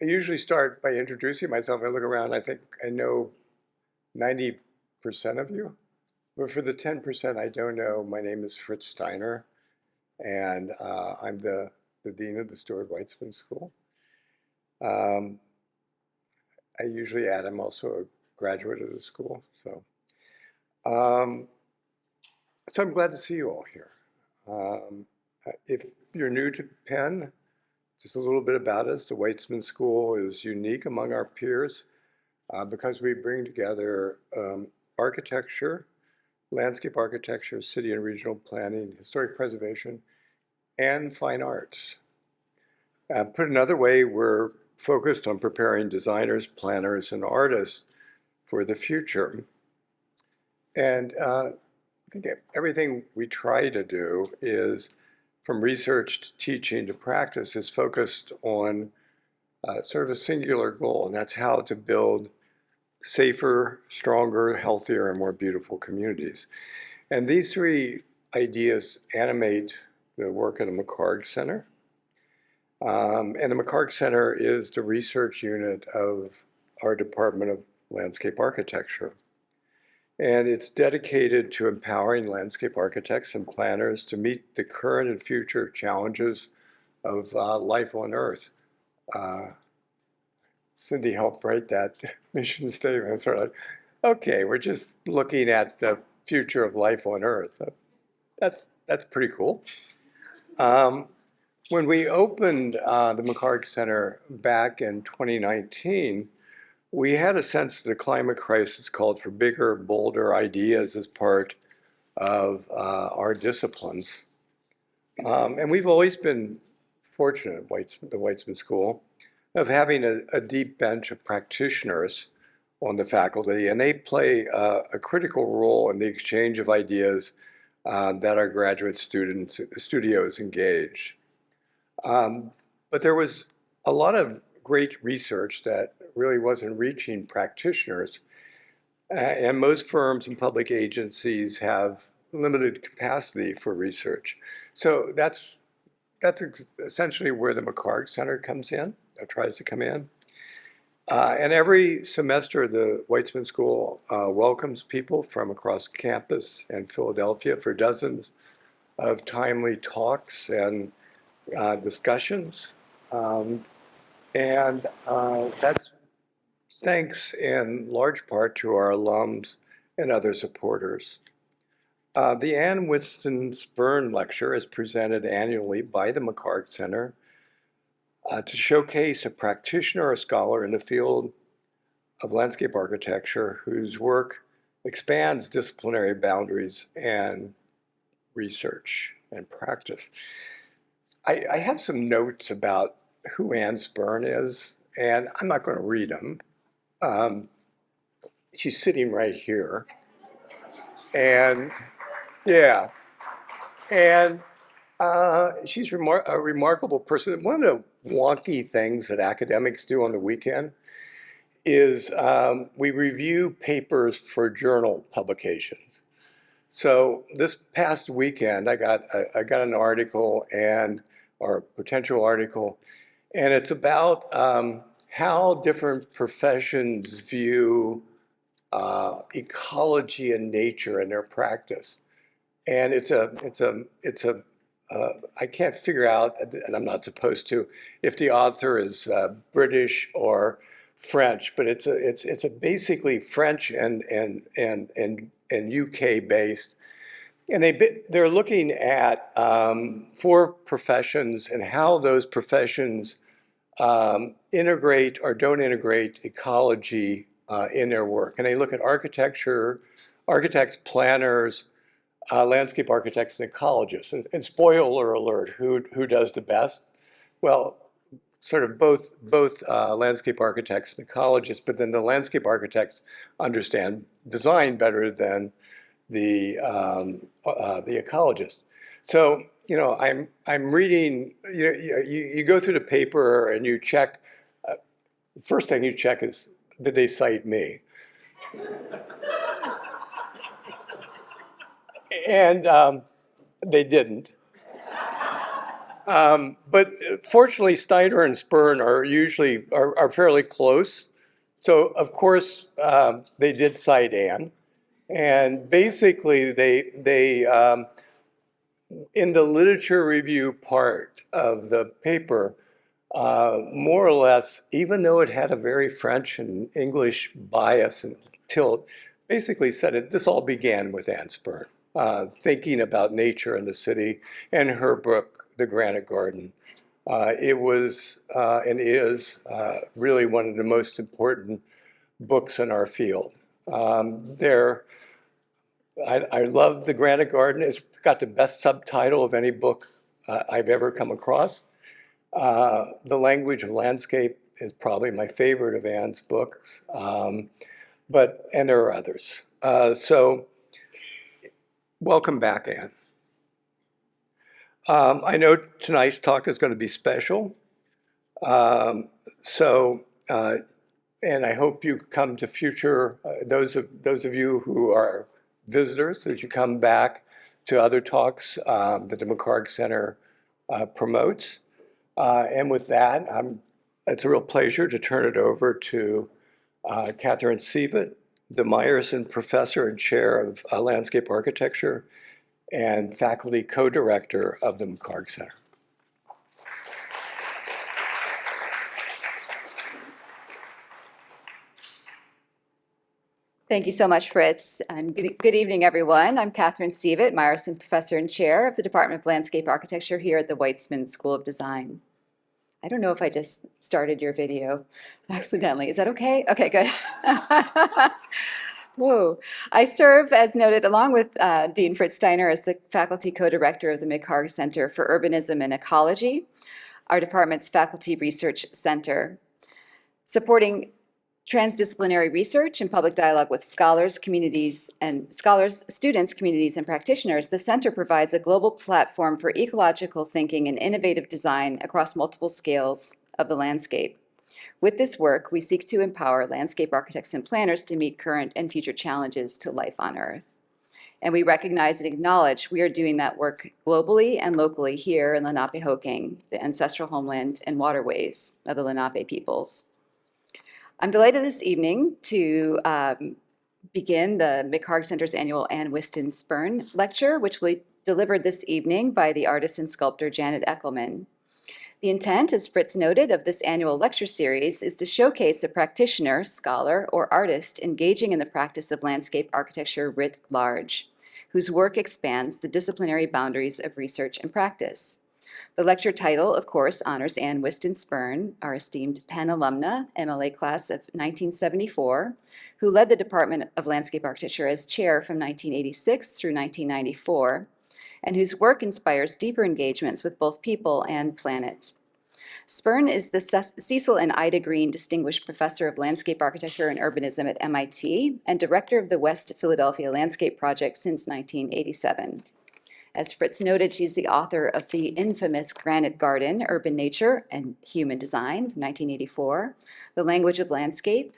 I usually start by introducing myself. I look around, I think I know 90% of you. But for the 10% I don't know, my name is Fritz Steiner, and I'm the Dean of the Stuart Weitzman School. Um, I usually add I'm also a graduate of the school. Um, so I'm glad to see you all here. If you're new to Penn, just a little bit about us. The Weitzman School is unique among our peers because we bring together architecture, landscape architecture, city and regional planning, historic preservation, and fine arts. Put another way, we're focused on preparing designers, planners, and artists for the future. And I think everything we try to do is, from research to teaching to practice, is focused on sort of a singular goal, and that's how to build safer, stronger, healthier, and more beautiful communities. And these three ideas animate the work at the McHarg Center. And the McHarg Center is the research unit of our Department of Landscape Architecture. And it's dedicated to empowering landscape architects and planners to meet the current and future challenges of life on Earth. Cindy helped write that mission statement. Sort of, okay, we're just looking at the future of life on Earth. That's pretty cool. When we opened the McHarg Center back in 2019, we had a sense that the climate crisis called for bigger, bolder ideas as part of our disciplines. And we've always been fortunate at the Weitzman School of having a deep bench of practitioners on the faculty, and they play a critical role in the exchange of ideas that our graduate studios engage. But there was a lot of great research that really wasn't reaching practitioners. And most firms and public agencies have limited capacity for research. So that's essentially where the McHarg Center comes in, or tries to come in. And every semester, the Weitzman School welcomes people from across campus and Philadelphia for dozens of timely talks and discussions. And that's thanks in large part to our alums and other supporters. The Ann Whiston Spirn Lecture is presented annually by the McHarg Center to showcase a practitioner or scholar in the field of landscape architecture whose work expands disciplinary boundaries and research and practice. I have some notes about who Ann Spirn is, and I'm not going to read them. She's sitting right here. And yeah, and she's a remarkable person. One of the wonky things that academics do on the weekend is we review papers for journal publications. So this past weekend, I got an article or potential article, and it's about how different professions view ecology and nature in their practice. And I can't figure out, and I'm not supposed to, if the author is British or French, but it's a basically French and UK based, and they're looking at 4 professions and how those professions integrate or don't integrate ecology in their work. And they look at architecture, architects, planners, landscape architects, and ecologists. And spoiler alert, who does the best? Well, sort of both landscape architects and ecologists, but then the landscape architects understand design better than the ecologist. So I'm reading. You go through the paper and you check. The first thing you check is, did they cite me? And they didn't. But fortunately, Steiner and Spirn are usually are fairly close. So of course they did cite Anne, and basically they in the literature review part of the paper, more or less, even though it had a very French and English bias and tilt, basically said it. This all began with Anne Spirn, thinking about nature and the city, and her book, The Granite Garden. It was and is really one of the most important books in our field. I love The Granite Garden. It's got the best subtitle of any book I've ever come across. The Language of Landscape is probably my favorite of Anne's books, and there are others. So welcome back, Anne. I know tonight's talk is going to be special. Um, so, and I hope you come to future, those of you who are visitors, that you come back to other talks that the McHarg Center promotes. And with that, it's a real pleasure to turn it over to Catherine Sievert, the Meyerson Professor and Chair of Landscape Architecture and Faculty Co-Director of the McHarg Center. Thank you so much, Fritz. And good evening, everyone. I'm Catherine Sievert, Meyerson Professor and Chair of the Department of Landscape Architecture here at the Weitzman School of Design. I don't know if I just started your video accidentally. Is that okay? Okay, good. Whoa. I serve, as noted, along with Dean Fritz Steiner as the Faculty Co-Director of the McHarg Center for Urbanism and Ecology, our department's faculty research center, supporting transdisciplinary research and public dialogue with students, communities, and practitioners. The center provides a global platform for ecological thinking and innovative design across multiple scales of the landscape. With this work, we seek to empower landscape architects and planners to meet current and future challenges to life on Earth. And we recognize and acknowledge we are doing that work globally and locally here in Lenape-Hoking, the ancestral homeland and waterways of the Lenape peoples. I'm delighted this evening to begin the McHarg Center's annual Anne Whiston Spirn lecture, which will be delivered this evening by the artist and sculptor Janet Echelman. The intent, as Fritz noted, of this annual lecture series is to showcase a practitioner, scholar, or artist engaging in the practice of landscape architecture writ large, whose work expands the disciplinary boundaries of research and practice. The lecture title, of course, honors Anne Whiston Spirn, our esteemed Penn alumna, MLA class of 1974, who led the Department of Landscape Architecture as chair from 1986 through 1994, and whose work inspires deeper engagements with both people and planet. Spirn is the Cecil and Ida Green Distinguished Professor of Landscape Architecture and Urbanism at MIT and Director of the West Philadelphia Landscape Project since 1987. As Fritz noted, she's the author of the infamous Granite Garden, Urban Nature and Human Design from 1984, The Language of Landscape,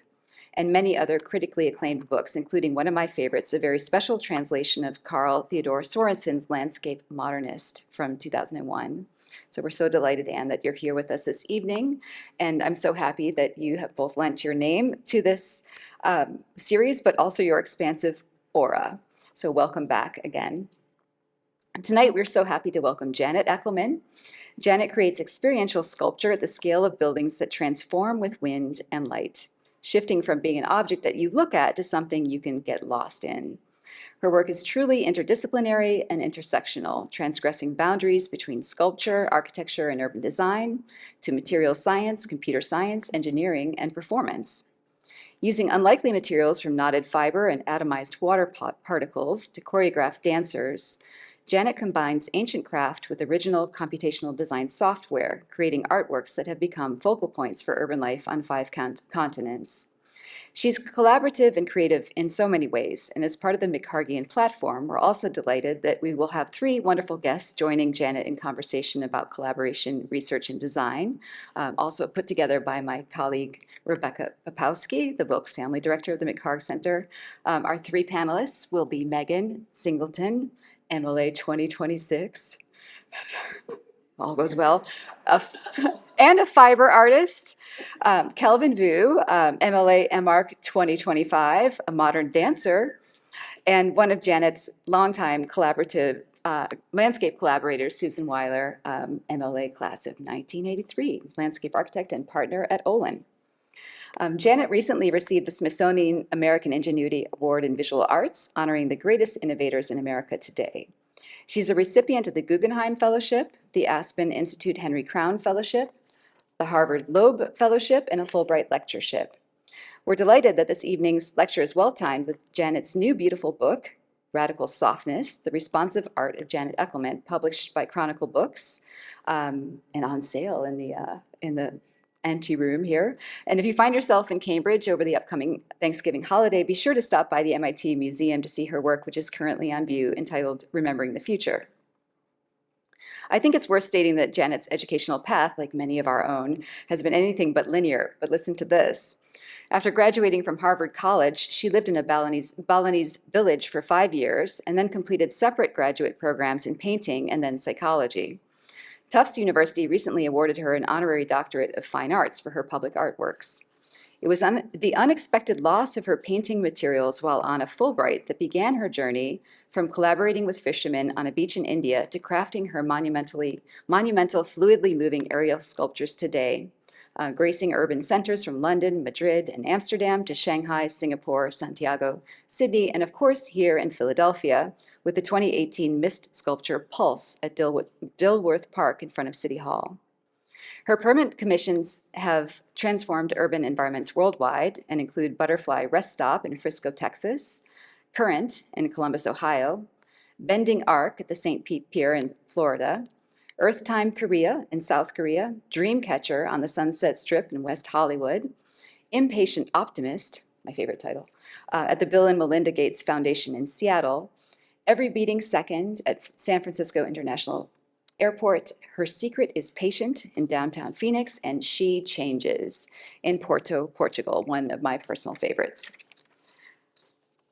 and many other critically acclaimed books, including one of my favorites, a very special translation of Carl Theodor Sorensen's Landscape Modernist from 2001. So we're so delighted, Anne, that you're here with us this evening, and I'm so happy that you have both lent your name to this series, but also your expansive aura. So welcome back again. Tonight, we're so happy to welcome Janet Echelman. Janet creates experiential sculpture at the scale of buildings that transform with wind and light, shifting from being an object that you look at to something you can get lost in. Her work is truly interdisciplinary and intersectional, transgressing boundaries between sculpture, architecture, and urban design, to material science, computer science, engineering, and performance. Using unlikely materials from knotted fiber and atomized water particles to choreograph dancers, Janet combines ancient craft with original computational design software, creating artworks that have become focal points for urban life on 5 continents. She's collaborative and creative in so many ways, and as part of the McHargian platform, we're also delighted that we will have 3 wonderful guests joining Janet in conversation about collaboration, research, and design, also put together by my colleague Rebecca Popowski, the Wilkes Family Director of the McHarg Center. Our 3 panelists will be Megan Singleton, MLA 2026. all goes well, and a fiber artist. Kelvin Vu, MLA MArch 2025, a modern dancer, and one of Janet's longtime collaborative landscape collaborators, Susan Weiler, MLA class of 1983, landscape architect and partner at Olin. Janet recently received the Smithsonian American Ingenuity Award in Visual Arts, honoring the greatest innovators in America today. She's a recipient of the Guggenheim Fellowship, the Aspen Institute Henry Crown Fellowship, the Harvard Loeb Fellowship, and a Fulbright Lectureship. We're delighted that this evening's lecture is well-timed with Janet's new beautiful book, Radical Softness, The Responsive Art of Janet Echelman, published by Chronicle Books, and on sale in the anteroom here. And if you find yourself in Cambridge over the upcoming Thanksgiving holiday, be sure to stop by the MIT Museum to see her work, which is currently on view, entitled Remembering the Future. I think it's worth stating that Janet's educational path, like many of our own, has been anything but linear, but listen to this. After graduating from Harvard College, she lived in a Balinese village for 5 years and then completed separate graduate programs in painting and then psychology. Tufts University recently awarded her an honorary doctorate of fine arts for her public artworks. It was the unexpected loss of her painting materials while on a Fulbright that began her journey from collaborating with fishermen on a beach in India to crafting her monumental, fluidly moving aerial sculptures today, gracing urban centers from London, Madrid, and Amsterdam to Shanghai, Singapore, Santiago, Sydney, and of course here in Philadelphia with the 2018 mist sculpture Pulse at Dilworth Park in front of City Hall. Her permanent commissions have transformed urban environments worldwide and include Butterfly Rest Stop in Frisco, Texas, Current in Columbus, Ohio, Bending Arc at the St. Pete Pier in Florida, Earthtime Korea in South Korea, Dreamcatcher on the Sunset Strip in West Hollywood, Impatient Optimist, my favorite title, at the Bill and Melinda Gates Foundation in Seattle, Every Beating Second at San Francisco International Airport, Her Secret is Patient in downtown Phoenix, and She Changes in Porto, Portugal, one of my personal favorites.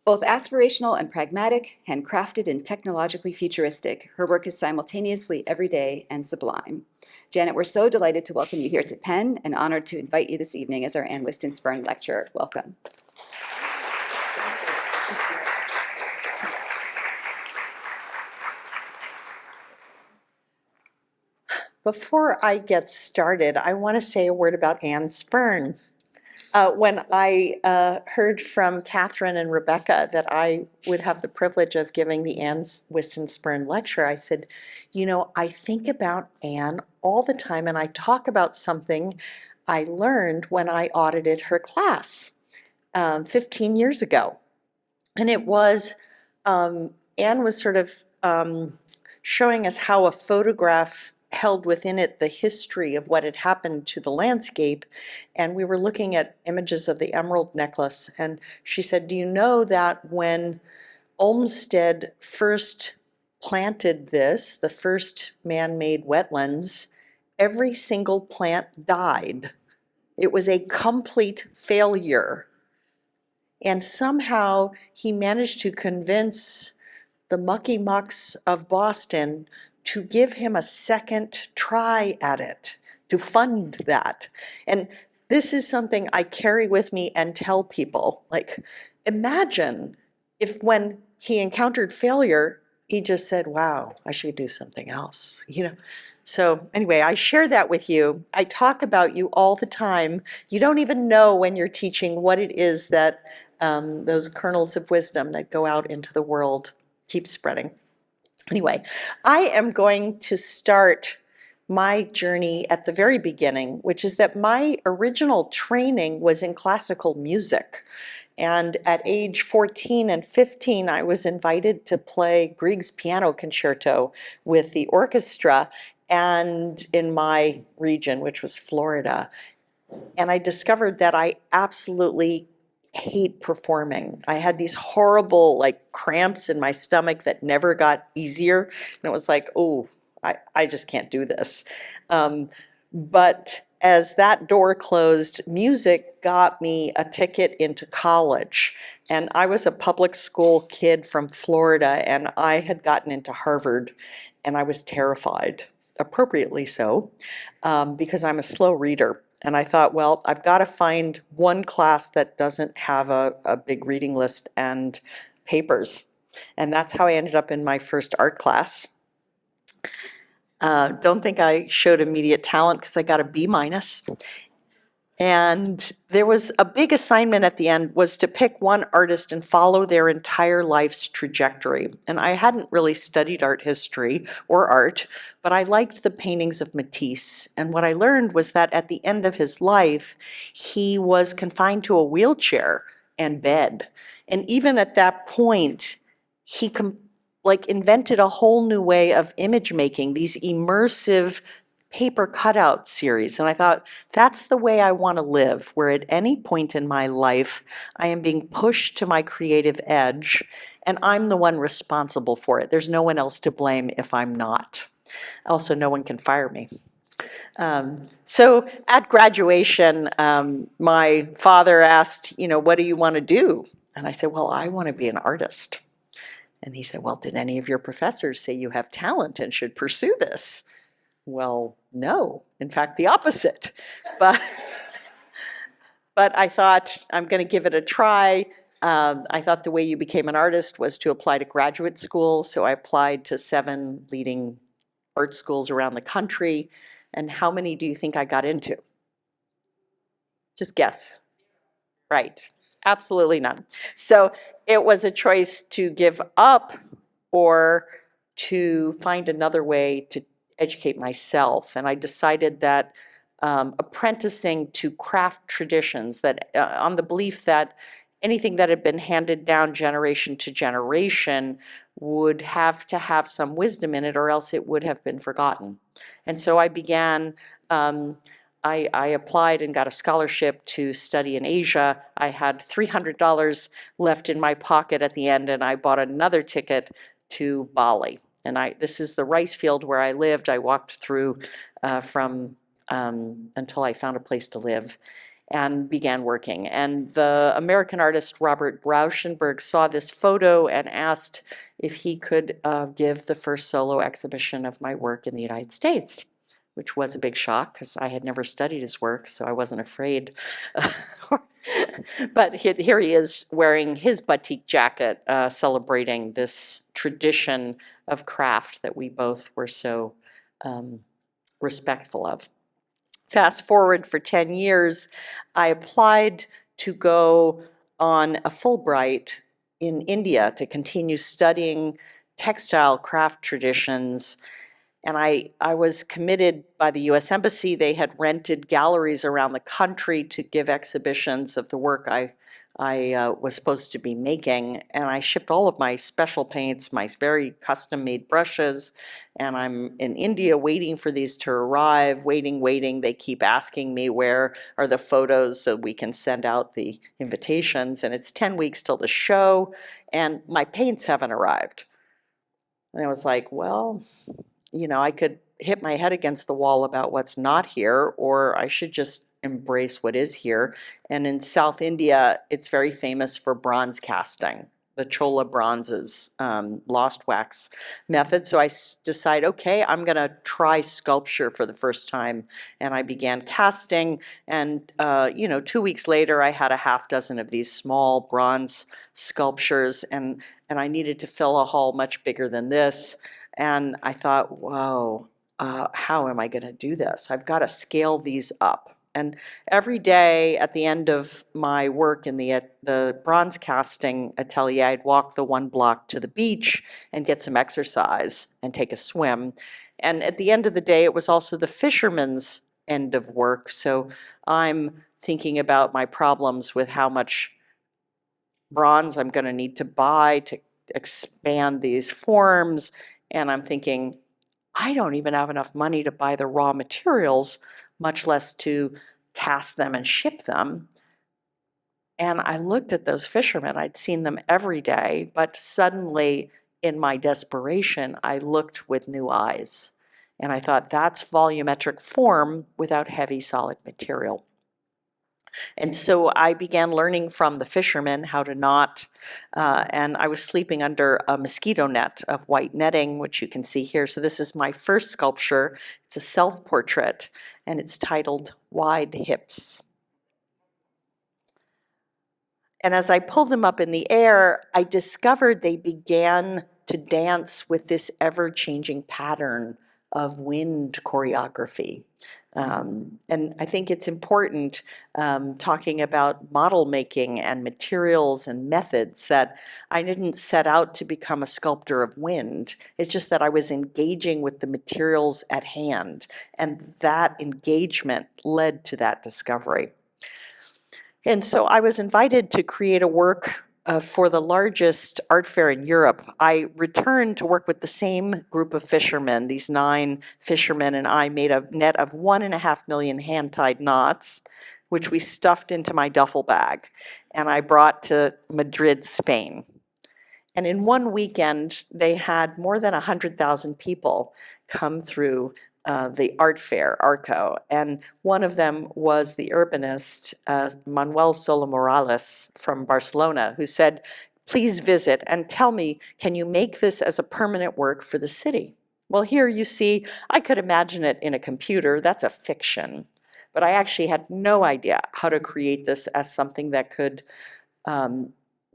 Both aspirational and pragmatic, handcrafted and technologically futuristic, her work is simultaneously everyday and sublime. Janet, we're so delighted to welcome you here to Penn and honored to invite you this evening as our Ann Whiston Spirn lecturer. Welcome. Before I get started, I want to say a word about Ann Spirn. When I heard from Catherine and Rebecca that I would have the privilege of giving the Ann Whiston Spirn lecture, I said, you know, I think about Ann all the time, and I talk about something I learned when I audited her class 15 years ago. And it was, Ann was sort of showing us how a photograph held within it the history of what had happened to the landscape. And we were looking at images of the emerald necklace. And she said, do you know that when Olmsted first planted this, the first man-made wetlands, every single plant died. It was a complete failure. And somehow he managed to convince the mucky mucks of Boston to give him a second try at it, to fund that. And this is something I carry with me and tell people, like, imagine if when he encountered failure, he just said, wow, I should do something else, you know? So anyway, I share that with you. I talk about you all the time. You don't even know when you're teaching what it is that those kernels of wisdom that go out into the world keep spreading. Anyway, I am going to start my journey at the very beginning, which is that my original training was in classical music. And at age 14 and 15, I was invited to play Grieg's piano concerto with the orchestra and in my region, which was Florida. And I discovered that I absolutely hate performing. I had these horrible like cramps in my stomach that never got easier. And it was like, oh, I just can't do this. But as that door closed, music got me a ticket into college. And I was a public school kid from Florida, and I had gotten into Harvard, and I was terrified. appropriately so, because I'm a slow reader. And I thought, well, I've got to find one class that doesn't have a big reading list and papers. And that's how I ended up in my first art class. Don't think I showed immediate talent because I got a B minus. And there was a big assignment at the end, was to pick one artist and follow their entire life's trajectory. And I hadn't really studied art history or art, but I liked the paintings of Matisse. And what I learned was that at the end of his life, he was confined to a wheelchair and bed. And even at that point, he invented a whole new way of image making, these immersive paper cutout series. And I thought, that's the way I want to live, where at any point in my life, I am being pushed to my creative edge, and I'm the one responsible for it. There's no one else to blame if I'm not. Also, no one can fire me. So at graduation, my father asked, what do you want to do? And I said, well, I want to be an artist. And he said, well, did any of your professors say you have talent and should pursue this? Well, no, in fact, the opposite. But I thought, I'm going to give it a try. I thought the way you became an artist was to apply to graduate school. So I applied to 7 leading art schools around the country. And how many do you think I got into? Just guess. Right. Absolutely none. So it was a choice to give up or to find another way to educate myself. And I decided that apprenticing to craft traditions, that on the belief that anything that had been handed down generation to generation would have to have some wisdom in it, or else it would have been forgotten. And so I began, I applied and got a scholarship to study in Asia. I had $300 left in my pocket at the end, and I bought another ticket to Bali. And this is the rice field where I lived. I walked through until I found a place to live and began working. And the American artist Robert Rauschenberg saw this photo and asked if he could give the first solo exhibition of my work in the United States, which was a big shock because I had never studied his work, so I wasn't afraid. But here he is wearing his batik jacket, celebrating this tradition of craft that we both were so respectful of. Fast forward for 10 years, I applied to go on a Fulbright in India to continue studying textile craft traditions. And I was committed by the US Embassy. They had rented galleries around the country to give exhibitions of the work I was supposed to be making. And I shipped all of my special paints, my very custom-made brushes. And I'm in India waiting for these to arrive, waiting. They keep asking me, where are the photos so we can send out the invitations? And it's 10 weeks till the show, and my paints haven't arrived. And I was like, well, I could hit my head against the wall about what's not here, or I should just embrace what is here. And in South India, it's very famous for bronze casting, the Chola bronzes, lost wax method. So I decide, okay, I'm going to try sculpture for the first time. And I began casting. And, 2 weeks later, I had a half dozen of these small bronze sculptures. And I needed to fill a hall much bigger than this. And I thought, whoa, how am I going to do this? I've got to scale these up. And every day at the end of my work in the bronze casting atelier, I'd walk the 1 block to the beach and get some exercise and take a swim. And at the end of the day, it was also the fisherman's end of work. So I'm thinking about my problems with how much bronze I'm going to need to buy to expand these forms. And I'm thinking, I don't even have enough money to buy the raw materials, much less to cast them and ship them. And I looked at those fishermen. I'd seen them every day, but suddenly in my desperation, I looked with new eyes. And I thought, that's volumetric form without heavy solid material. And so I began learning from the fishermen how to knot, and I was sleeping under a mosquito net of white netting, which you can see here. So this is my first sculpture. It's a self-portrait, and it's titled Wide Hips. And as I pulled them up in the air, I discovered they began to dance with this ever-changing pattern of wind choreography. And I think it's important, talking about model making and materials and methods, that I didn't set out to become a sculptor of wind. It's just that I was engaging with the materials at hand, and that engagement led to that discovery. And so I was invited to create a work for the largest art fair in Europe. I returned to work with the same group of fishermen. These 9 fishermen and I made a net of 1.5 million hand-tied knots, which we stuffed into my duffel bag, and I brought to Madrid, Spain. And in one weekend, they had more than 100,000 people come through the art fair, ARCO, and one of them was the urbanist, Manuel Sola Morales from Barcelona, who said, please visit and tell me, can you make this as a permanent work for the city? Well, here you see, I could imagine it in a computer, that's a fiction, but I actually had no idea how to create this as something that could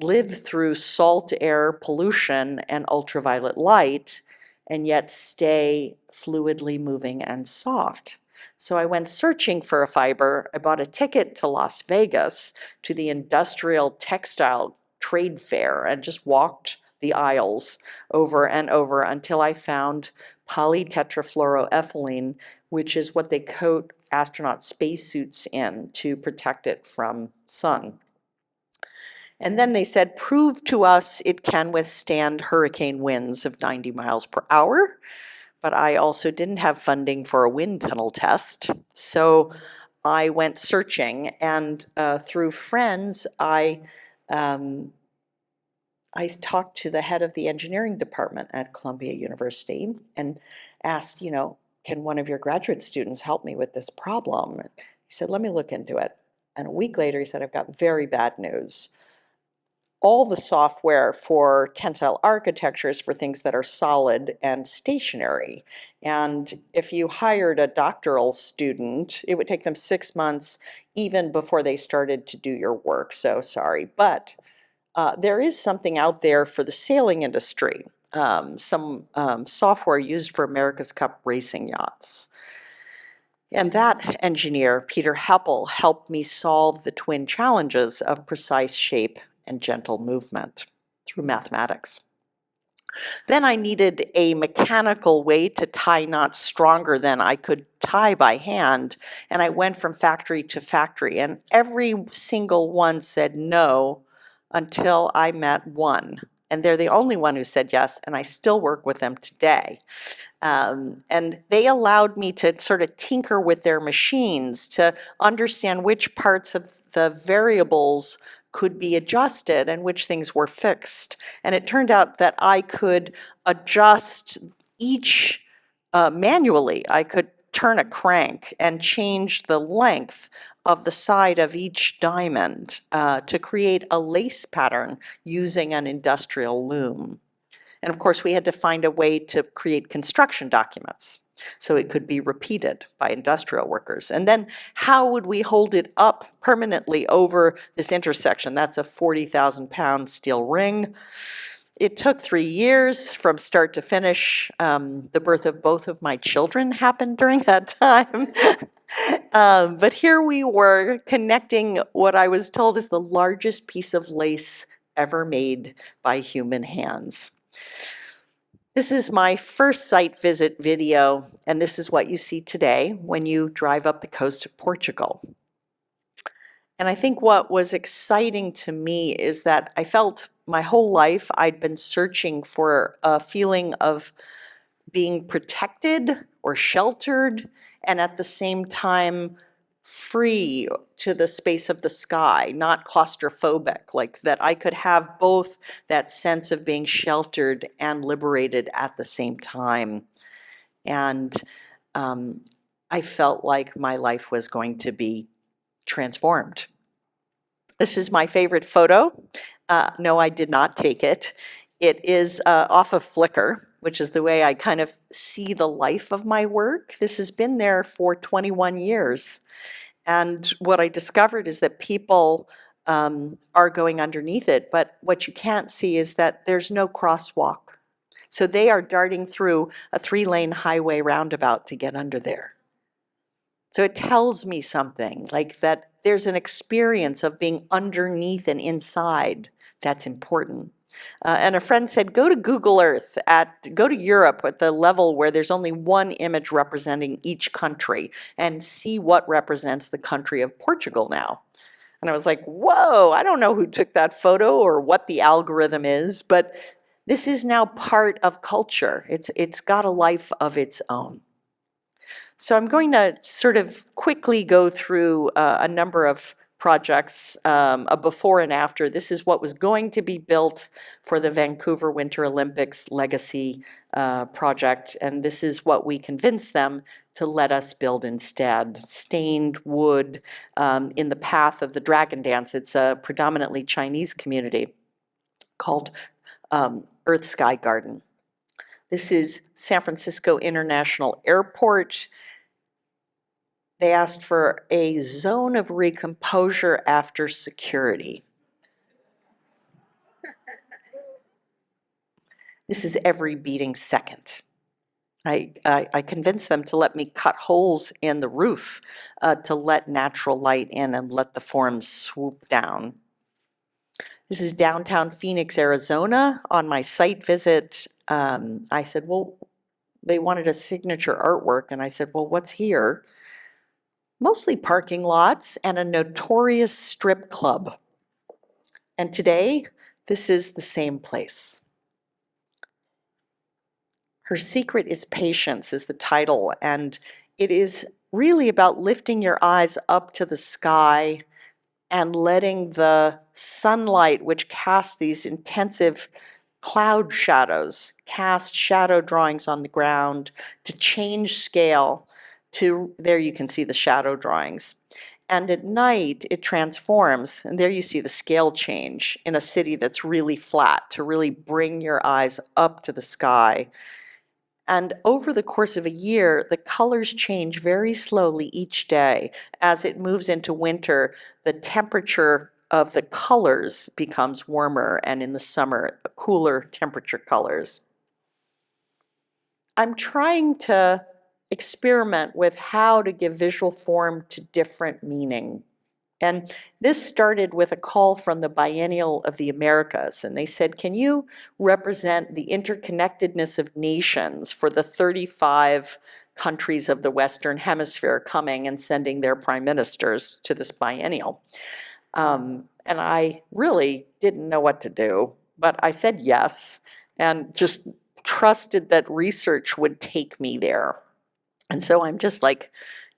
live through salt air pollution and ultraviolet light, and yet stay fluidly moving and soft. So I went searching for a fiber. I bought a ticket to Las Vegas to the industrial textile trade fair and just walked the aisles over and over until I found polytetrafluoroethylene, which is what they coat astronaut spacesuits in to protect it from sun. And then they said, prove to us it can withstand hurricane winds of 90 miles per hour. But I also didn't have funding for a wind tunnel test. So I went searching, and through friends, I talked to the head of the engineering department at Columbia University and asked, can one of your graduate students help me with this problem? He said, let me look into it. And a week later, he said, I've got very bad news. All the software for tensile architecture is for things that are solid and stationary. And if you hired a doctoral student, it would take them 6 months even before they started to do your work. So sorry. But there is something out there for the sailing industry, some software used for America's Cup racing yachts. And that engineer, Peter Heppel, helped me solve the twin challenges of precise shape and gentle movement through mathematics. Then I needed a mechanical way to tie knots stronger than I could tie by hand, and I went from factory to factory, and every single one said no until I met one. And they're the only one who said yes, and I still work with them today. And they allowed me to sort of tinker with their machines to understand which parts of the variables could be adjusted and which things were fixed. And it turned out that I could adjust each manually. I could turn a crank and change the length of the side of each diamond to create a lace pattern using an industrial loom. And of course, we had to find a way to create construction documents so it could be repeated by industrial workers. And then how would we hold it up permanently over this intersection? That's a 40,000-pound steel ring. It took 3 years from start to finish. The birth of both of my children happened during that time. But here we were connecting what I was told is the largest piece of lace ever made by human hands. This is my first site visit video, and this is what you see today when you drive up the coast of Portugal. And I think what was exciting to me is that I felt my whole life I'd been searching for a feeling of being protected or sheltered, and at the same time free to the space of the sky, not claustrophobic, like that I could have both that sense of being sheltered and liberated at the same time. And I felt like my life was going to be transformed. This is my favorite photo. No, I did not take it. It is off of Flickr, which is the way I kind of see the life of my work. This has been there for 21 years. And what I discovered is that people are going underneath it, but what you can't see is that there's no crosswalk. So they are darting through a 3-lane highway roundabout to get under there. So it tells me something, like that there's an experience of being underneath and inside that's important. And a friend said, go to Google Earth, go to Europe at the level where there's only one image representing each country and see what represents the country of Portugal now. And I was like, whoa, I don't know who took that photo or what the algorithm is, but this is now part of culture. It's got a life of its own. So I'm going to sort of quickly go through a number of projects, a before and after. This is what was going to be built for the Vancouver Winter Olympics Legacy project, and this is what we convinced them to let us build instead. Stained wood in the path of the Dragon Dance. It's a predominantly Chinese community called Earth Sky Garden. This is San Francisco International Airport. They asked for a zone of recomposure after security. This is every beating second. I convinced them to let me cut holes in the roof to let natural light in and let the forms swoop down. This is downtown Phoenix, Arizona. On my site visit, I said, well, they wanted a signature artwork, and I said, well, what's here? Mostly parking lots and a notorious strip club. And today, this is the same place. Her Secret is Patience is the title, and it is really about lifting your eyes up to the sky and letting the sunlight, which casts these intensive cloud shadows, cast shadow drawings on the ground to change scale to, there you can see the shadow drawings. And at night, it transforms, and there you see the scale change in a city that's really flat to really bring your eyes up to the sky. And over the course of a year, the colors change very slowly each day. As it moves into winter, the temperature of the colors becomes warmer, and in the summer, cooler temperature colors. I'm trying to experiment with how to give visual form to different meaning. And this started with a call from the Biennial of the Americas, and they said, can you represent the interconnectedness of nations for the 35 countries of the Western Hemisphere coming and sending their prime ministers to this biennial? And I really didn't know what to do, but I said yes, and just trusted that research would take me there. And so I'm just like,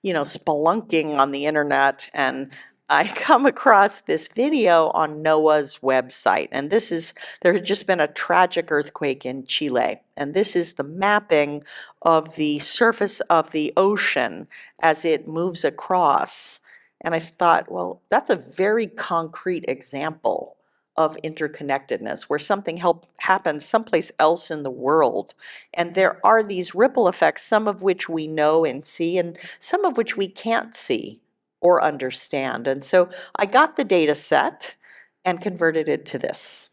spelunking on the internet, and I come across this video on NOAA's website. And there had just been a tragic earthquake in Chile. And this is the mapping of the surface of the ocean as it moves across. And I thought, well, that's a very concrete example of interconnectedness, where something happens someplace else in the world. And there are these ripple effects, some of which we know and see, and some of which we can't see or understand. And so I got the data set and converted it to this.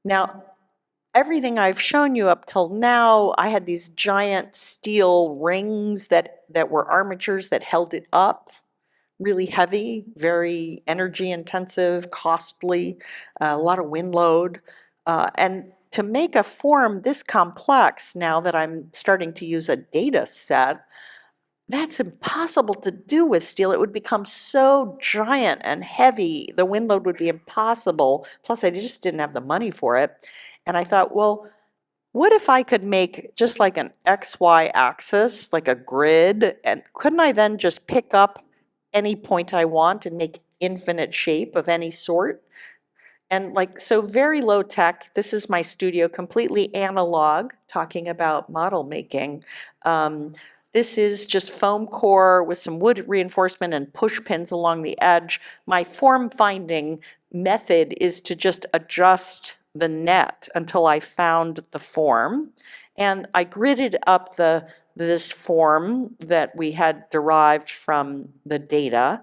Now, everything I've shown you up till now, I had these giant steel rings that were armatures that held it up. Really heavy, very energy intensive, costly, a lot of wind load. And to make a form this complex, now that I'm starting to use a data set, that's impossible to do with steel. It would become so giant and heavy. The wind load would be impossible. Plus, I just didn't have the money for it. And I thought, well, what if I could make just like an XY axis, like a grid, and couldn't I then just pick up any point I want and make infinite shape of any sort? And so very low tech. This is my studio, completely analog, talking about model making. This is just foam core with some wood reinforcement and push pins along the edge. My form finding method is to just adjust the net until I found the form. And I gridded up this form that we had derived from the data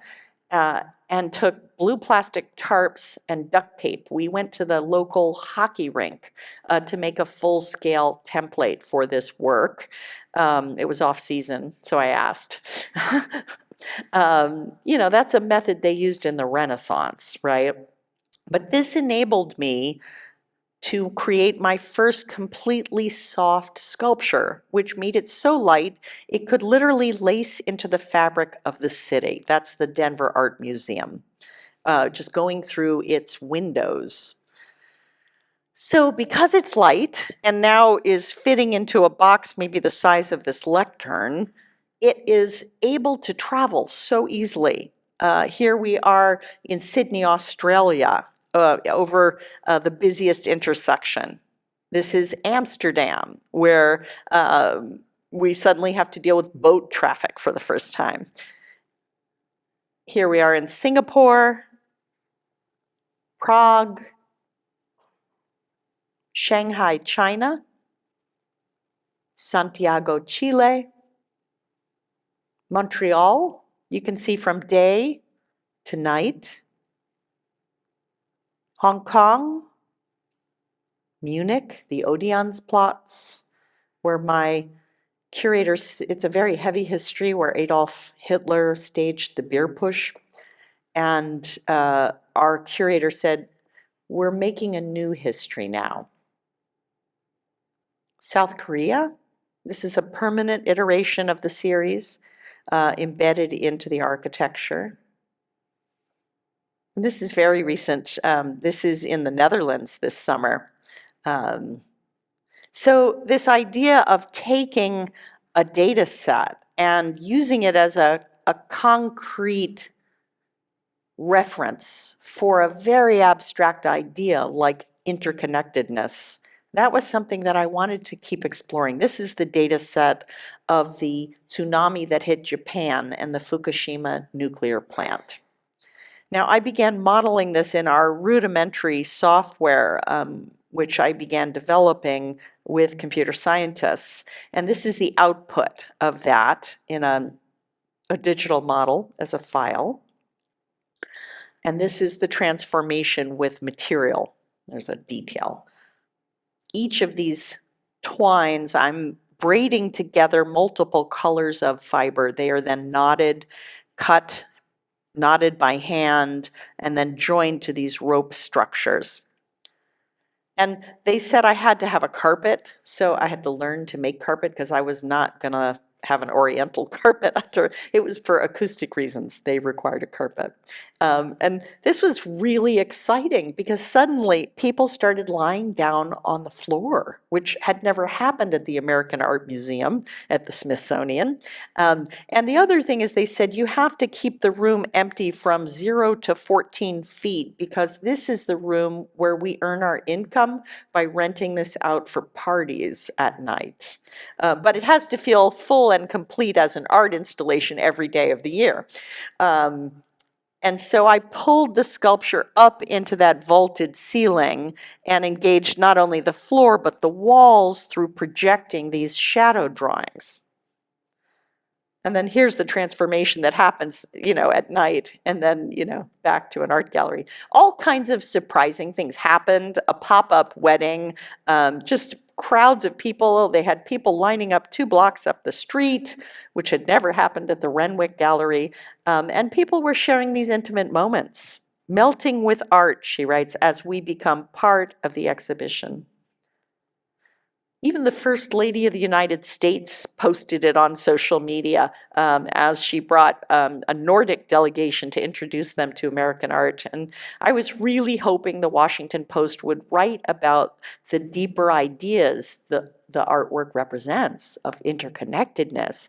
and took blue plastic tarps and duct tape. We went to the local hockey rink to make a full-scale template for this work. It was off-season, so I asked. That's a method they used in the Renaissance, right? But this enabled me to create my first completely soft sculpture, which made it so light it could literally lace into the fabric of the city. That's the Denver Art Museum, just going through its windows. So because it's light and now is fitting into a box maybe the size of this lectern, it is able to travel so easily. Here we are in Sydney, Australia, over the busiest intersection. This is Amsterdam, where we suddenly have to deal with boat traffic for the first time. Here we are in Singapore, Prague, Shanghai, China, Santiago, Chile, Montreal, you can see from day to night, Hong Kong, Munich, the Odeonsplatz, where my curators, it's a very heavy history where Adolf Hitler staged the beer push. And our curator said, we're making a new history now. South Korea, this is a permanent iteration of the series embedded into the architecture. This is very recent. This is in the Netherlands this summer. So this idea of taking a data set and using it as a concrete reference for a very abstract idea like interconnectedness, that was something that I wanted to keep exploring. This is the data set of the tsunami that hit Japan and the Fukushima nuclear plant. Now, I began modeling this in our rudimentary software, which I began developing with computer scientists. And this is the output of that in a digital model as a file. And this is the transformation with material. There's a detail. Each of these twines, I'm braiding together multiple colors of fiber. They are then knotted, cut, knotted by hand, and then joined to these rope structures. And they said I had to have a carpet, so I had to learn to make carpet because I was not gonna have an oriental carpet under. It was for acoustic reasons. They required a carpet. And this was really exciting because suddenly people started lying down on the floor, which had never happened at the American Art Museum, at the Smithsonian. And the other thing is they said you have to keep the room empty from 0 to 14 feet because this is the room where we earn our income by renting this out for parties at night. But it has to feel full and complete as an art installation every day of the year. And so I pulled the sculpture up into that vaulted ceiling and engaged not only the floor, but the walls through projecting these shadow drawings. And then here's the transformation that happens, at night, and then, back to an art gallery. All kinds of surprising things happened, a pop-up wedding, just crowds of people. They had people lining up 2 blocks up the street, which had never happened at the Renwick Gallery. And people were sharing these intimate moments, melting with art, she writes, as we become part of the exhibition. Even the First Lady of the United States posted it on social media as she brought a Nordic delegation to introduce them to American art. And I was really hoping the Washington Post would write about the deeper ideas the artwork represents of interconnectedness.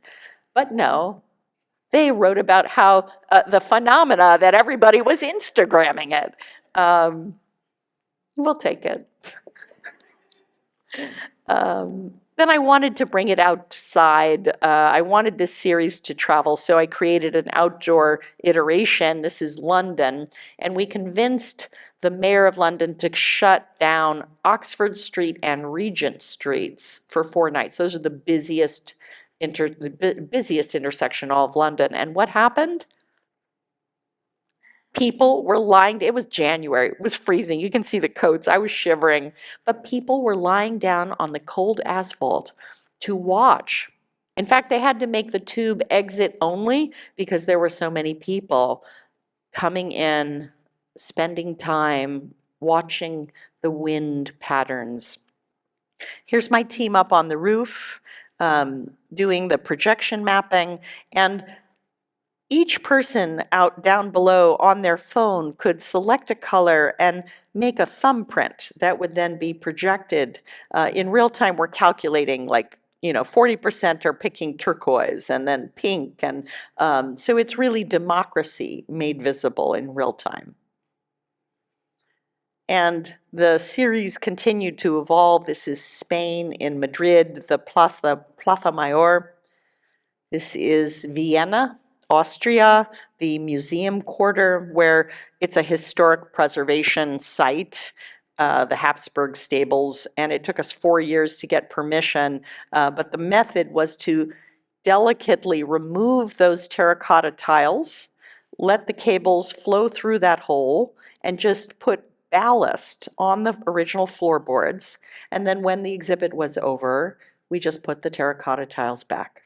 But no, they wrote about how the phenomena that everybody was Instagramming it. We'll take it. Then I wanted to bring it outside. I wanted this series to travel, so I created an outdoor iteration. This is London, and we convinced the mayor of London to shut down Oxford Street and Regent Streets for 4 nights. Those are the busiest intersection all of London. And what happened? People were lying, it was January, it was freezing, you can see the coats, I was shivering, but people were lying down on the cold asphalt to watch. In fact, they had to make the tube exit only because there were so many people coming in, spending time watching the wind patterns. Here's my team up on the roof, doing the projection mapping, and each person out down below on their phone could select a color and make a thumbprint that would then be projected. In real time, we're calculating like, 40% are picking turquoise and then pink. And so it's really democracy made visible in real time. And the series continued to evolve. This is Spain in Madrid, the Plaza Mayor. This is Vienna, Austria, the museum quarter, where it's a historic preservation site, the Habsburg stables, and it took us 4 years to get permission, but the method was to delicately remove those terracotta tiles, let the cables flow through that hole, and just put ballast on the original floorboards, and then when the exhibit was over, we just put the terracotta tiles back.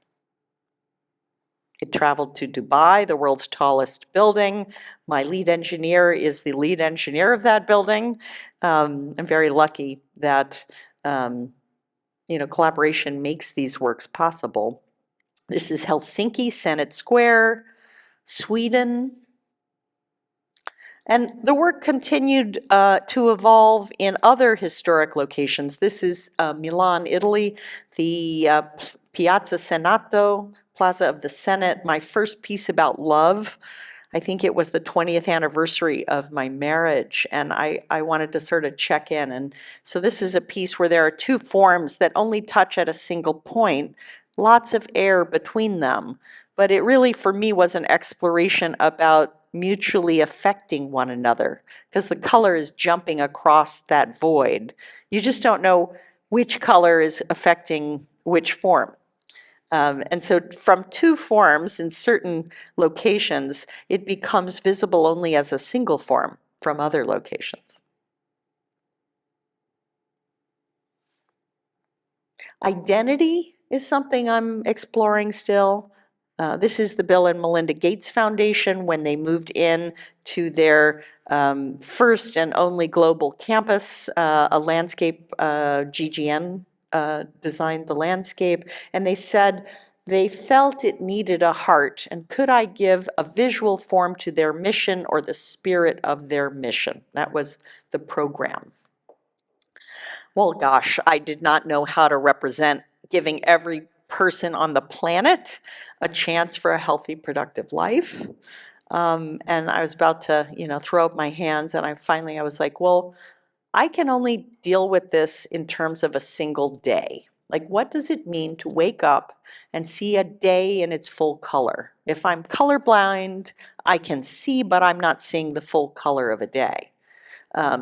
It traveled to Dubai, the world's tallest building. My lead engineer is the lead engineer of that building. I'm very lucky that collaboration makes these works possible. This is Helsinki, Senate Square, Sweden. And the work continued to evolve in other historic locations. This is Milan, Italy, the Piazza Senato, Plaza of the Senate, my first piece about love. I think it was the 20th anniversary of my marriage, and I wanted to sort of check in. And so this is a piece where there are 2 forms that only touch at a single point, lots of air between them. But it really, for me, was an exploration about mutually affecting one another, because the color is jumping across that void. You just don't know which color is affecting which form. And so from 2 forms in certain locations, it becomes visible only as a single form from other locations. Identity is something I'm exploring still. This is the Bill and Melinda Gates Foundation when they moved in to their first and only global campus, a landscape, GGN designed the landscape, and they said they felt it needed a heart, and could I give a visual form to their mission or the spirit of their mission? That was the program. Well, gosh, I did not know how to represent giving every person on the planet a chance for a healthy, productive life. And I was about to, throw up my hands, and I was like, well, I can only deal with this in terms of a single day. Like, what does it mean to wake up and see a day in its full color? If I'm colorblind, I can see, but I'm not seeing the full color of a day.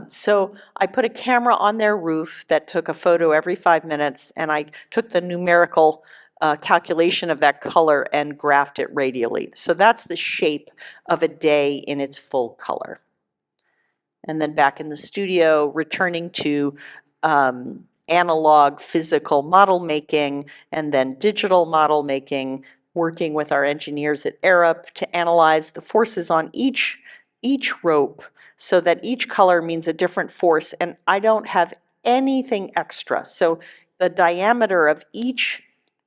So I put a camera on their roof that took a photo every 5 minutes, and I took the numerical calculation of that color and graphed it radially. So that's the shape of a day in its full color. And then back in the studio, returning to analog physical model making and then digital model making, working with our engineers at Arup to analyze the forces on each rope so that each color means a different force, and I don't have anything extra. So the diameter of each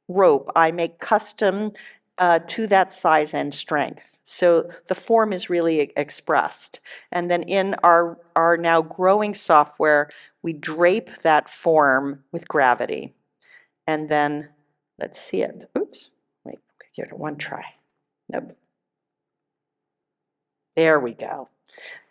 rope I make custom to that size and strength. So the form is really expressed. And then in our now growing software, we drape that form with gravity. And then, let's see it. Oops, wait, give it one try. Nope. There we go.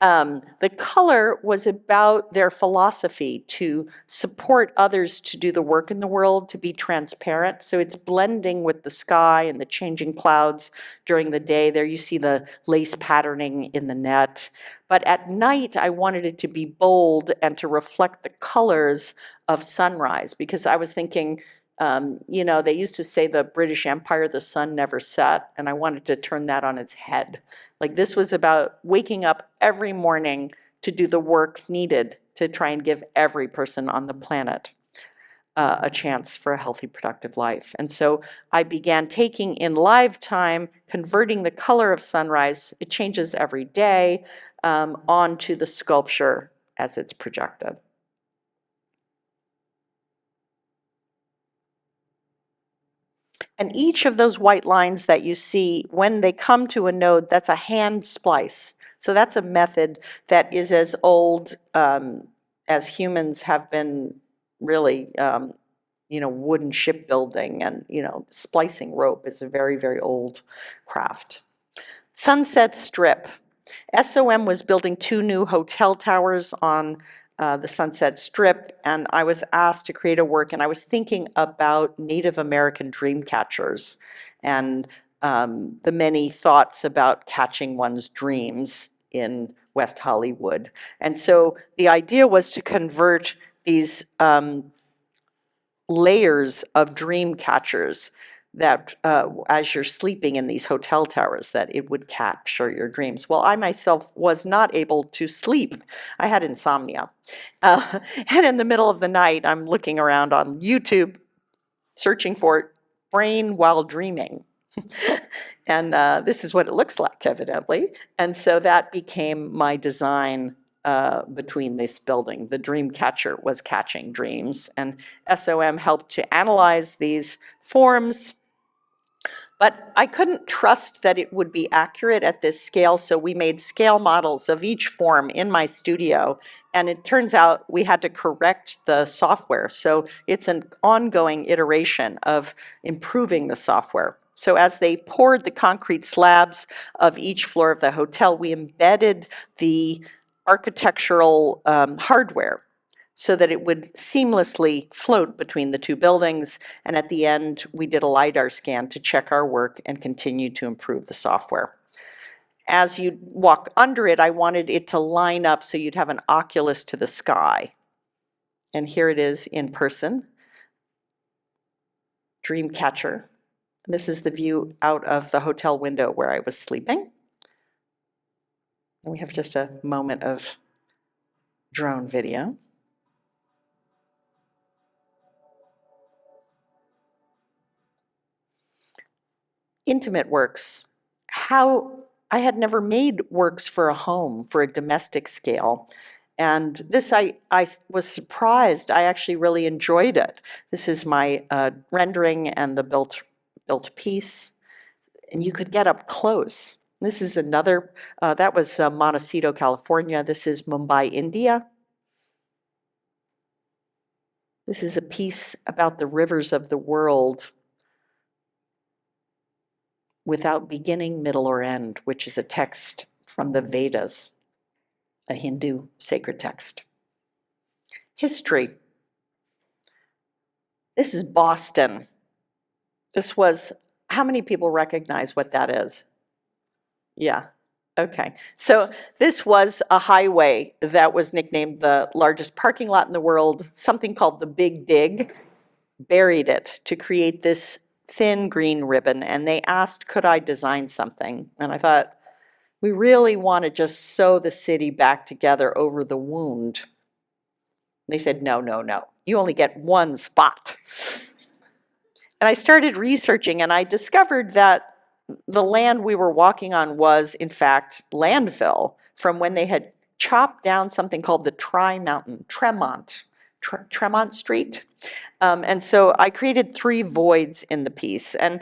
The color was about their philosophy to support others to do the work in the world, to be transparent. So it's blending with the sky and the changing clouds during the day. There you see the lace patterning in the net. But at night, I wanted it to be bold and to reflect the colors of sunrise, because I was thinking, you know, they used to say the British Empire, the sun never set, and I wanted to turn that on its head. Like, this was about waking up every morning to do the work needed to try and give every person on the planet a chance for a healthy, productive life. And so I began taking in live time, converting the color of sunrise, it changes every day, onto the sculpture as it's projected. And each of those white lines that you see, when they come to a node, that's a hand splice. So that's a method that is as old as humans have been really, you know, wooden shipbuilding, and, you know, splicing rope is a very, very old craft. Sunset Strip. SOM was building 2 new hotel towers on the Sunset Strip, and I was asked to create a work, and I was thinking about Native American dream catchers and the many thoughts about catching one's dreams in West Hollywood. And so the idea was to convert these layers of dream catchers that as you're sleeping in these hotel towers, that it would capture your dreams. Well, I myself was not able to sleep. I had insomnia. And in the middle of the night, I'm looking around on YouTube, searching for brain while dreaming. And this is what it looks like, evidently. And so that became my design between this building. The dream catcher was catching dreams, and SOM helped to analyze these forms. But I couldn't trust that it would be accurate at this scale, so we made scale models of each form in my studio, and it turns out we had to correct the software. So it's an ongoing iteration of improving the software. So as they poured the concrete slabs of each floor of the hotel, we embedded the architectural hardware so that it would seamlessly float between the 2 buildings. And at the end, we did a LiDAR scan to check our work and continue to improve the software. As you walk under it, I wanted it to line up so you'd have an oculus to the sky. And here it is in person. Dreamcatcher. This is the view out of the hotel window where I was sleeping. And we have just a moment of drone video. Intimate works. How I had never made works for a home, for a domestic scale. And this, I was surprised. I actually really enjoyed it. This is my rendering and the built piece. And you could get up close. This is another, that was Montecito, California. This is Mumbai, India. This is a piece about the rivers of the world without beginning, middle, or end, which is a text from the Vedas, a Hindu sacred text. History. This is Boston. This was, how many people recognize what that is? Yeah, okay. So this was a highway that was nicknamed the largest parking lot in the world. Something called the Big Dig buried it to create this thin green ribbon, and they asked, could I design something? And I thought, we really want to just sew the city back together over the wound. They said, no, no, no. You only get one spot. And I started researching, and I discovered that the land we were walking on was, in fact, landfill from when they had chopped down something called the Tremont Street. And so I created 3 voids in the piece, and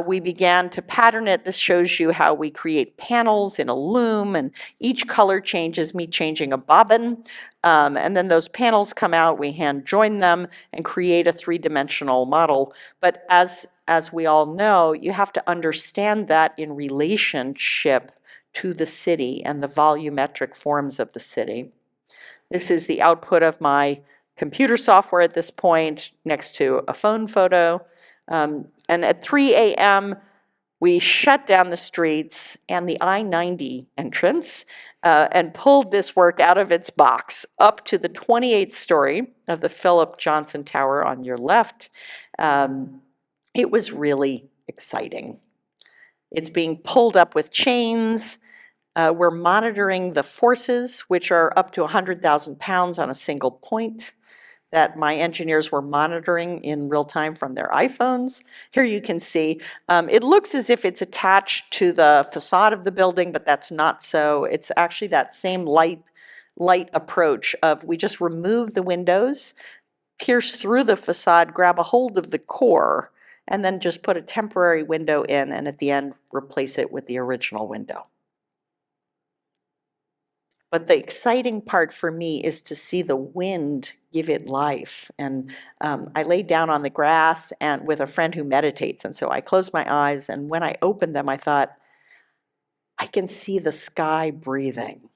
we began to pattern it. This shows you how we create panels in a loom, and each color changes me changing a bobbin. And then those panels come out, we hand join them and create a 3-dimensional model. But as we all know, you have to understand that in relationship to the city and the volumetric forms of the city. This is the output of my computer software at this point next to a phone photo. And at 3 a.m., we shut down the streets and the I-90 entrance and pulled this work out of its box up to the 28th story of the Philip Johnson Tower on your left. It was really exciting. It's being pulled up with chains. We're monitoring the forces, which are up to 100,000 pounds on a single point, that my engineers were monitoring in real time from their iPhones. Here you can see, it looks as if it's attached to the facade of the building, but that's not so. It's actually that same light approach of we just remove the windows, pierce through the facade, grab a hold of the core, and then just put a temporary window in, and at the end, replace it with the original window. But the exciting part for me is to see the wind give it life. And I laid down on the grass and with a friend who meditates. And so I closed my eyes. And when I opened them, I thought, I can see the sky breathing.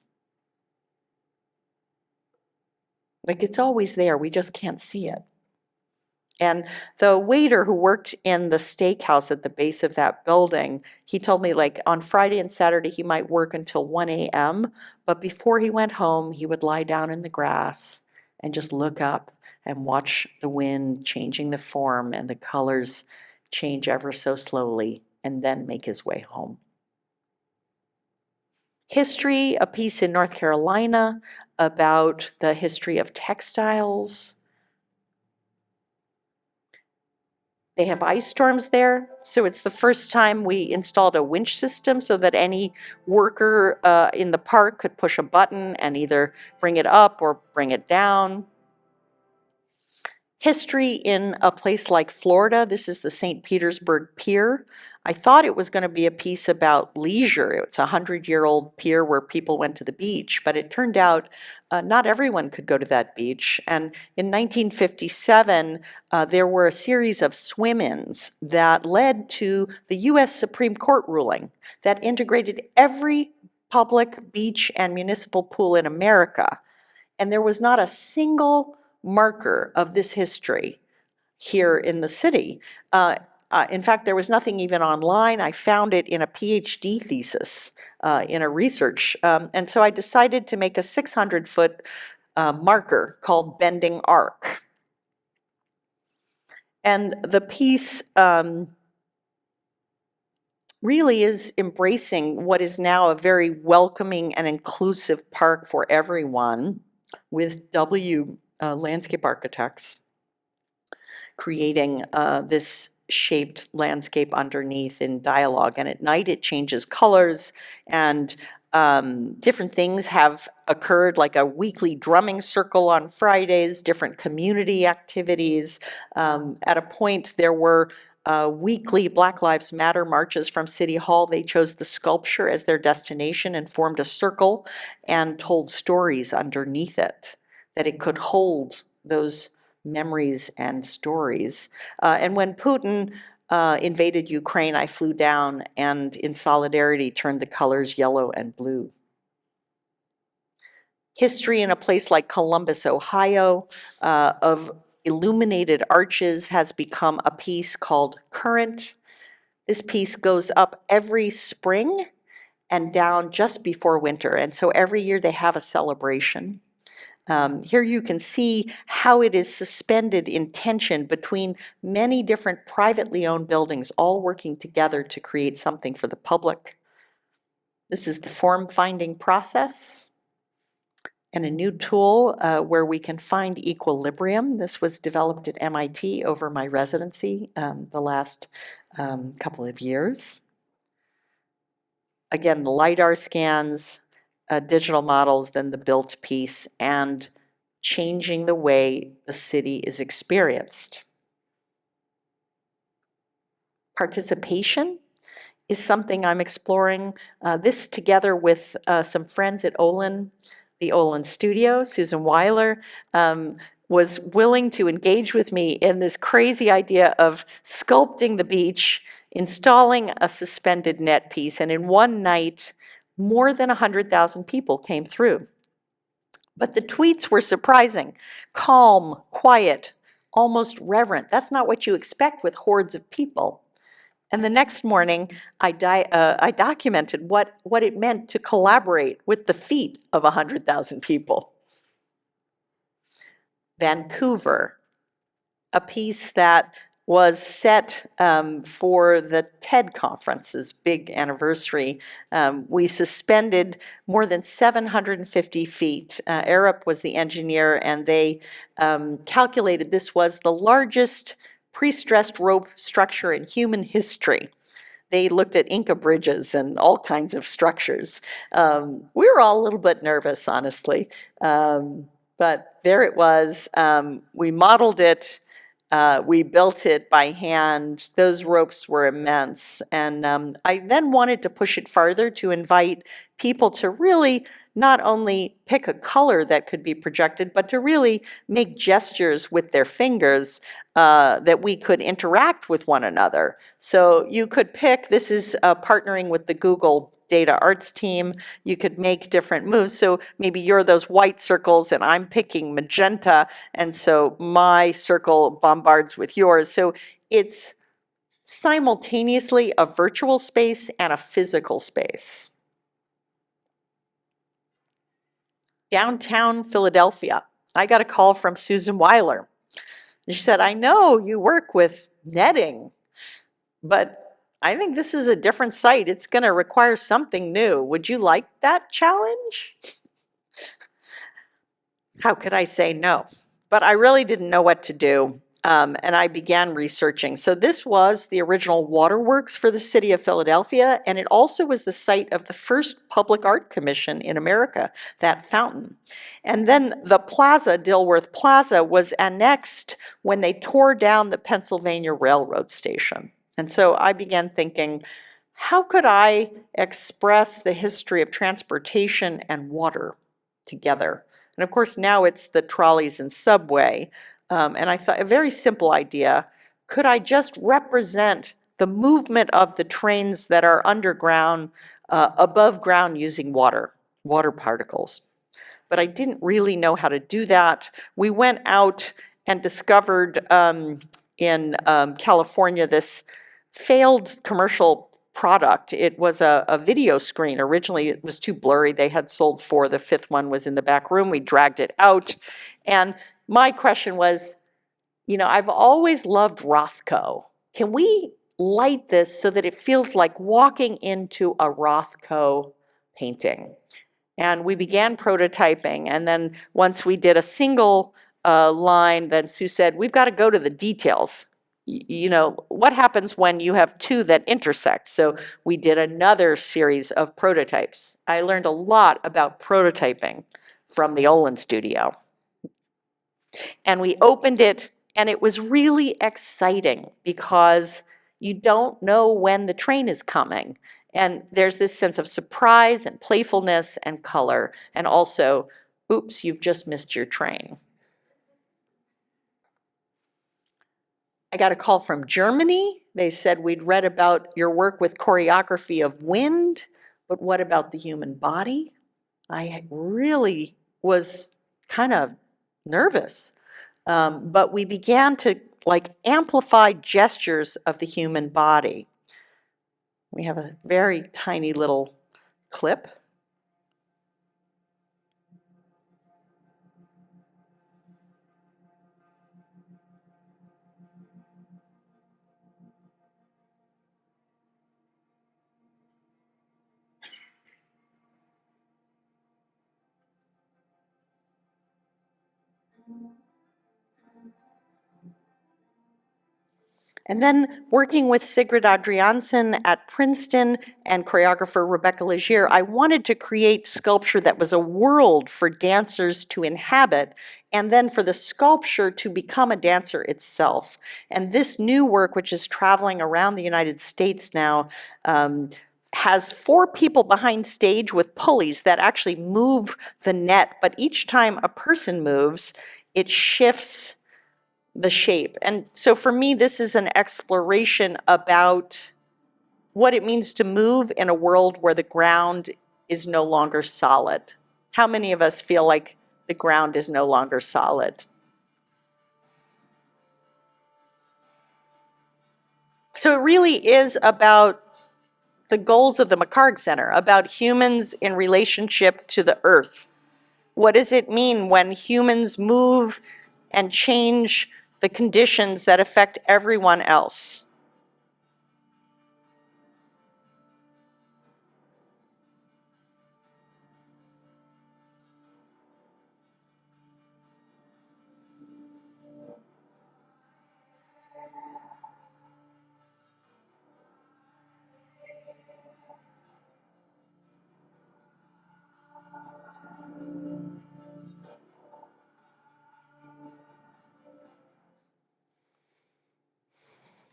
Like it's always there. We just can't see it. And the waiter who worked in the steakhouse at the base of that building, he told me like on Friday and Saturday he might work until 1 a.m., but before he went home, he would lie down in the grass and just look up and watch the wind changing the form and the colors change ever so slowly, and then make his way home. History, a piece in North Carolina about the history of textiles. They have ice storms there, so it's the first time we installed a winch system so that any worker in the park could push a button and either bring it up or bring it down. History in a place like Florida. This is the St. Petersburg Pier. I thought it was going to be a piece about leisure. It's a 100-year-old pier where people went to the beach, but it turned out not everyone could go to that beach. And in 1957, there were a series of swim-ins that led to the U.S. Supreme Court ruling that integrated every public beach and municipal pool in America. And there was not a single marker of this history here in the city. In fact, there was nothing even online. I found it in a PhD thesis in a research. And so I decided to make a 600-foot marker called Bending Arc. And the piece really is embracing what is now a very welcoming and inclusive park for everyone, with landscape architects creating this shaped landscape underneath in dialogue. And at night it changes colors, and different things have occurred, like a weekly drumming circle on Fridays, different community activities. At a point there were weekly Black Lives Matter marches from City Hall. They chose the sculpture as their destination and formed a circle and told stories underneath it, that it could hold those memories and stories. And when Putin invaded Ukraine, I flew down and in solidarity turned the colors yellow and blue. History in a place like Columbus, Ohio, of illuminated arches has become a piece called Current. This piece goes up every spring and down just before winter. And so every year they have a celebration. Here you can see how it is suspended in tension between many different privately owned buildings, all working together to create something for the public. This is the form-finding process, and a new tool where we can find equilibrium. This was developed at MIT over my residency the last couple of years. Again, the LiDAR scans, digital models, then the built piece, and changing the way the city is experienced. Participation is something I'm exploring. This together with some friends at Olin, the Olin studio. Susan Weiler was willing to engage with me in this crazy idea of sculpting the beach, installing a suspended net piece, and in one night more than 100,000 people came through. But the tweets were surprising. Calm, quiet, almost reverent. That's not what you expect with hordes of people. And the next morning, I documented what it meant to collaborate with the feet of 100,000 people. Vancouver, a piece that was set for the TED conference's big anniversary. We suspended more than 750 feet. Arup was the engineer, and they calculated this was the largest pre-stressed rope structure in human history. They looked at Inca bridges and all kinds of structures. We were all a little bit nervous, honestly. But there it was. We modeled it. We built it by hand. Those ropes were immense. And I then wanted to push it farther to invite people to really not only pick a color that could be projected, but to really make gestures with their fingers that we could interact with one another. So you could pick, this is partnering with the Google Data Arts team. You could make different moves. So maybe you're those white circles and I'm picking magenta. And so my circle bombards with yours. So it's simultaneously a virtual space and a physical space. Downtown Philadelphia, I got a call from Susan Weiler. She said, I know you work with netting, but I think this is a different site. It's going to require something new. Would you like that challenge? How could I say no? But I really didn't know what to do. And I began researching. So this was the original waterworks for the city of Philadelphia, and it also was the site of the first public art commission in America, that fountain. And then the plaza, Dilworth Plaza, was annexed when they tore down the Pennsylvania Railroad station. And so I began thinking, how could I express the history of transportation and water together? And of course, now it's the trolleys and subway. And I thought, a very simple idea, could I just represent the movement of the trains that are underground, above ground using water particles? But I didn't really know how to do that. We went out and discovered in California this failed commercial product. It was a video screen. Originally, it was too blurry. They had sold 4. The 5th one was in the back room. We dragged it out. And my question was, I've always loved Rothko. Can we light this so that it feels like walking into a Rothko painting? And we began prototyping. And then once we did a single line, then Sue said, we've got to go to the details. What happens when you have 2 that intersect? So we did another series of prototypes. I learned a lot about prototyping from the Olin studio. And we opened it, and it was really exciting because you don't know when the train is coming. And there's this sense of surprise and playfulness and color, and also, oops, you've just missed your train. I got a call from Germany. They said, we'd read about your work with choreography of wind, but what about the human body? I really was kind of nervous. But we began to amplify gestures of the human body. We have a very tiny little clip. And then working with Sigrid Adriansen at Princeton and choreographer Rebecca Legier, I wanted to create sculpture that was a world for dancers to inhabit, and then for the sculpture to become a dancer itself. And this new work, which is traveling around the United States now, has 4 people behind stage with pulleys that actually move the net, but each time a person moves, it shifts the shape. And so for me, this is an exploration about what it means to move in a world where the ground is no longer solid? How many of us feel like the ground is no longer solid? So it really is about the goals of the McHarg Center, about humans in relationship to the earth. What does it mean when humans move and change the conditions that affect everyone else?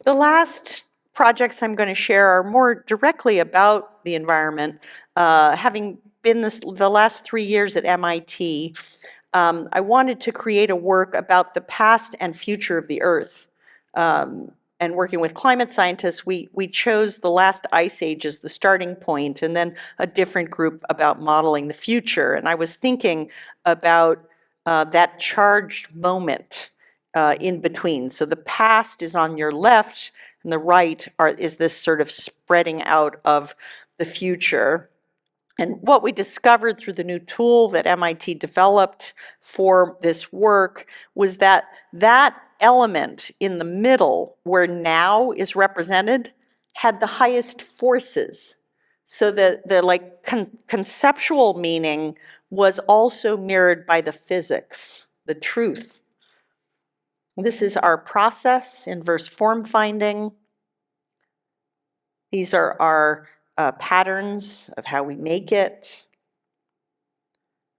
The last projects I'm going to share are more directly about the environment. Having been the last 3 years at MIT, I wanted to create a work about the past and future of the Earth. And working with climate scientists, we chose the last ice age as the starting point, and then a different group about modeling the future. And I was thinking about that charged moment in between. So the past is on your left, and the right is this sort of spreading out of the future. And what we discovered through the new tool that MIT developed for this work was that that element in the middle, where now is represented, had the highest forces. So the like conceptual meaning was also mirrored by the physics, the truth. This is our process, inverse form finding. These are our patterns of how we make it.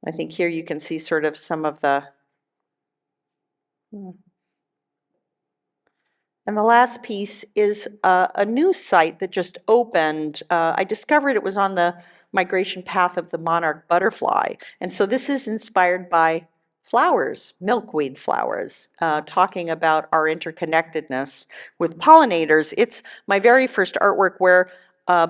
I think here you can see sort of some of the... And the last piece is a new site that just opened. I discovered it was on the migration path of the monarch butterfly. And so this is inspired by flowers, milkweed flowers, talking about our interconnectedness with pollinators. It's my very first artwork where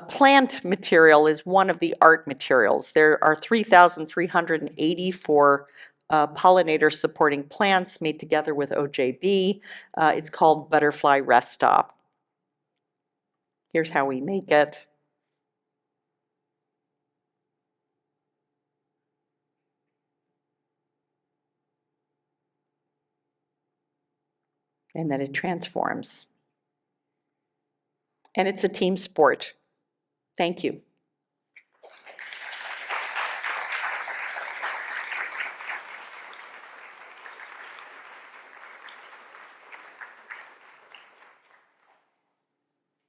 plant material is one of the art materials. There are 3,384 pollinator supporting plants made together with OJB. It's called Butterfly Rest Stop. Here's how we make it. And then it transforms. And it's a team sport. Thank you.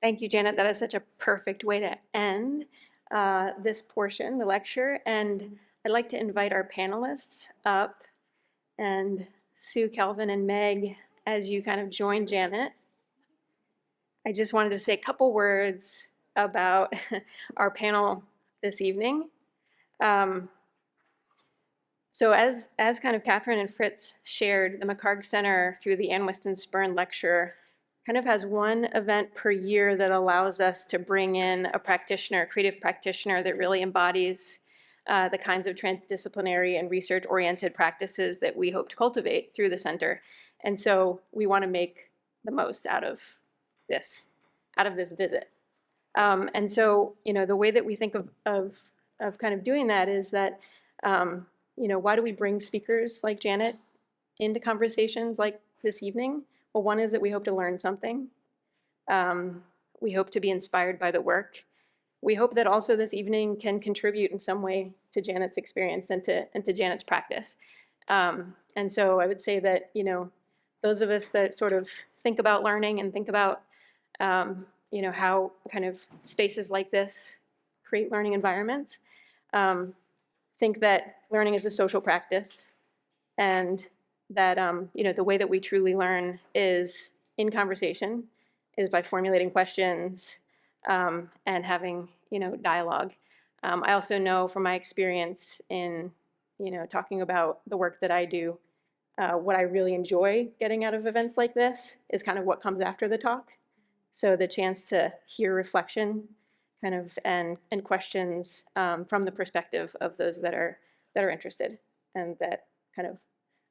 Thank you, Janet. That is such a perfect way to end this portion, the lecture. And I'd like to invite our panelists up, and Sue, Kelvin, and Meg, as you kind of join Janet. I just wanted to say a couple words about our panel this evening. So as kind of Catherine and Fritz shared, the McHarg Center through the Whiston Spirn lecture kind of has one event per year that allows us to bring in a practitioner, a creative practitioner that really embodies the kinds of transdisciplinary and research-oriented practices that we hope to cultivate through the center. And so we want to make the most out of this visit. And so, you know, the way that we think of kind of doing that is that, you know, why do we bring speakers like Janet into conversations like this evening? Well, one is that we hope to learn something. We hope to be inspired by the work. We hope that also this evening can contribute in some way to Janet's experience and to Janet's practice. And so I would say that, you know, those of us that sort of think about learning and think about, you know, how kind of spaces like this create learning environments, think that learning is a social practice, and that, you know, the way that we truly learn is in conversation, is by formulating questions and having, you know, dialogue. I also know from my experience in, you know, talking about the work that I do, what I really enjoy getting out of events like this is kind of what comes after the talk. So the chance to hear reflection kind of and questions from the perspective of those that are interested and that kind of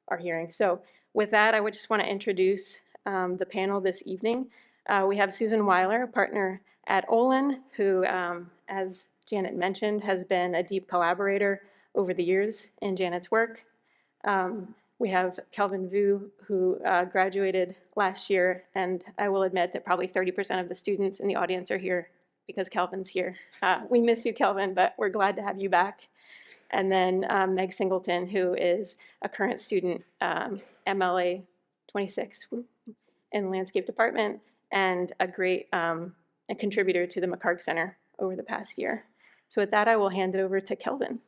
are hearing. So with that, I would just want to introduce the panel this evening. We have Susan Weiler, a partner at Olin, who, as Janet mentioned, has been a deep collaborator over the years in Janet's work. We have Kelvin Vu, who graduated last year, and I will admit that probably 30% of the students in the audience are here because Kelvin's here. We miss you, Kelvin, but we're glad to have you back. And then Meg Singleton, who is a current student, MLA 26 in the landscape department, and a great a contributor to the McHarg Center over the past year. So with that, I will hand it over to Kelvin.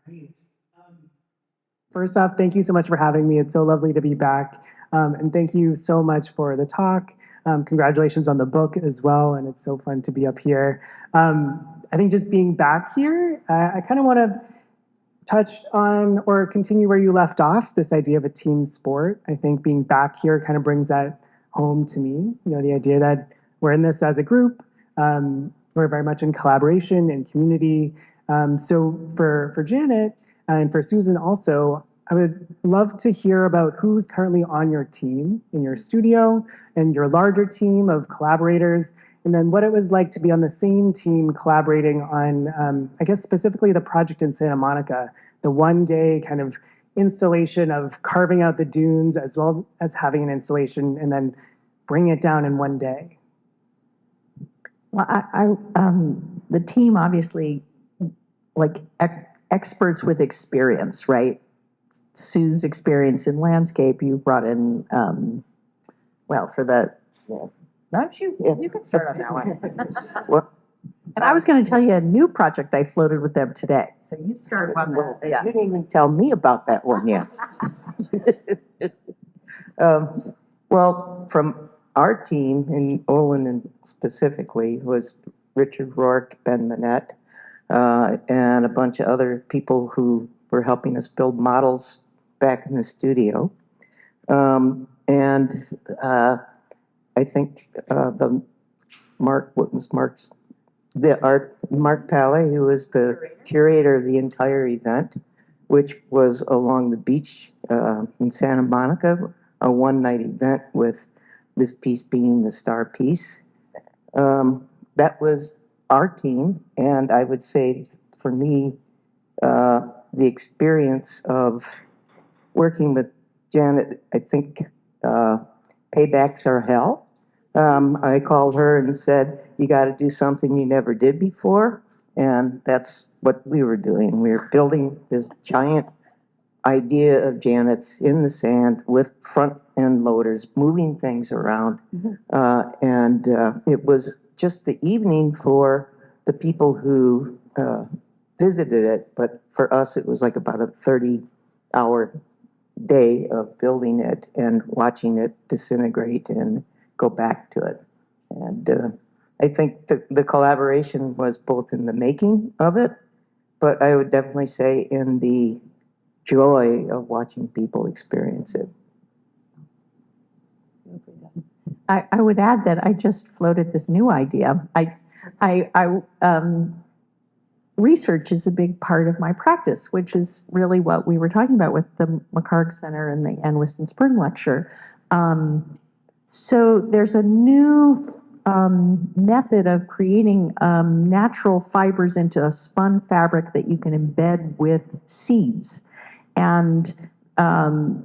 Great. First off, thank you so much for having me. It's so lovely to be back. And thank you so much for the talk. Congratulations on the book as well. And it's so fun to be up here. I think just being back here, I kind of want to touch on or continue where you left off, this idea of a team sport. I think being back here kind of brings that home to me. You know, the idea that we're in this as a group. We're very much in collaboration and community. So for Janet and for Susan also, I would love to hear about who's currently on your team in your studio and your larger team of collaborators, and then what it was like to be on the same team collaborating on, I guess specifically the project in Santa Monica, the one-day kind of installation of carving out the dunes as well as having an installation and then bring it down in one day. Well, the team obviously, like experts with experience, right? Sue's experience in landscape, you brought in, well, for the, not you, you can start on that one. Well, and I was going to tell you a new project I floated with them today. So you start on that. Yeah. You didn't even tell me about that one yet. Well, from our team in Olin and specifically was Richard Rourke, Ben Manette, and a bunch of other people who were helping us build models back in the studio. I think Mark Paley, who was the curator of the entire event, which was along the beach in Santa Monica, a one-night event with this piece being the star piece. That was our team, and I would say for me, the experience of working with Janet, I think paybacks are hell. I called her and said, you got to do something you never did before, and that's what we were doing. We were building this giant idea of Janet's in the sand with front end loaders, moving things around. And it was just the evening for the people who visited it, but for us it was like about a 30-hour day of building it and watching it disintegrate and go back to it. And I think the collaboration was both in the making of it, but I would definitely say in the joy of watching people experience it. I would add that I just floated this new idea. Research is a big part of my practice, which is really what we were talking about with the McHarg Center and the Whiston Spirn lecture. So there's a new method of creating natural fibers into a spun fabric that you can embed with seeds. And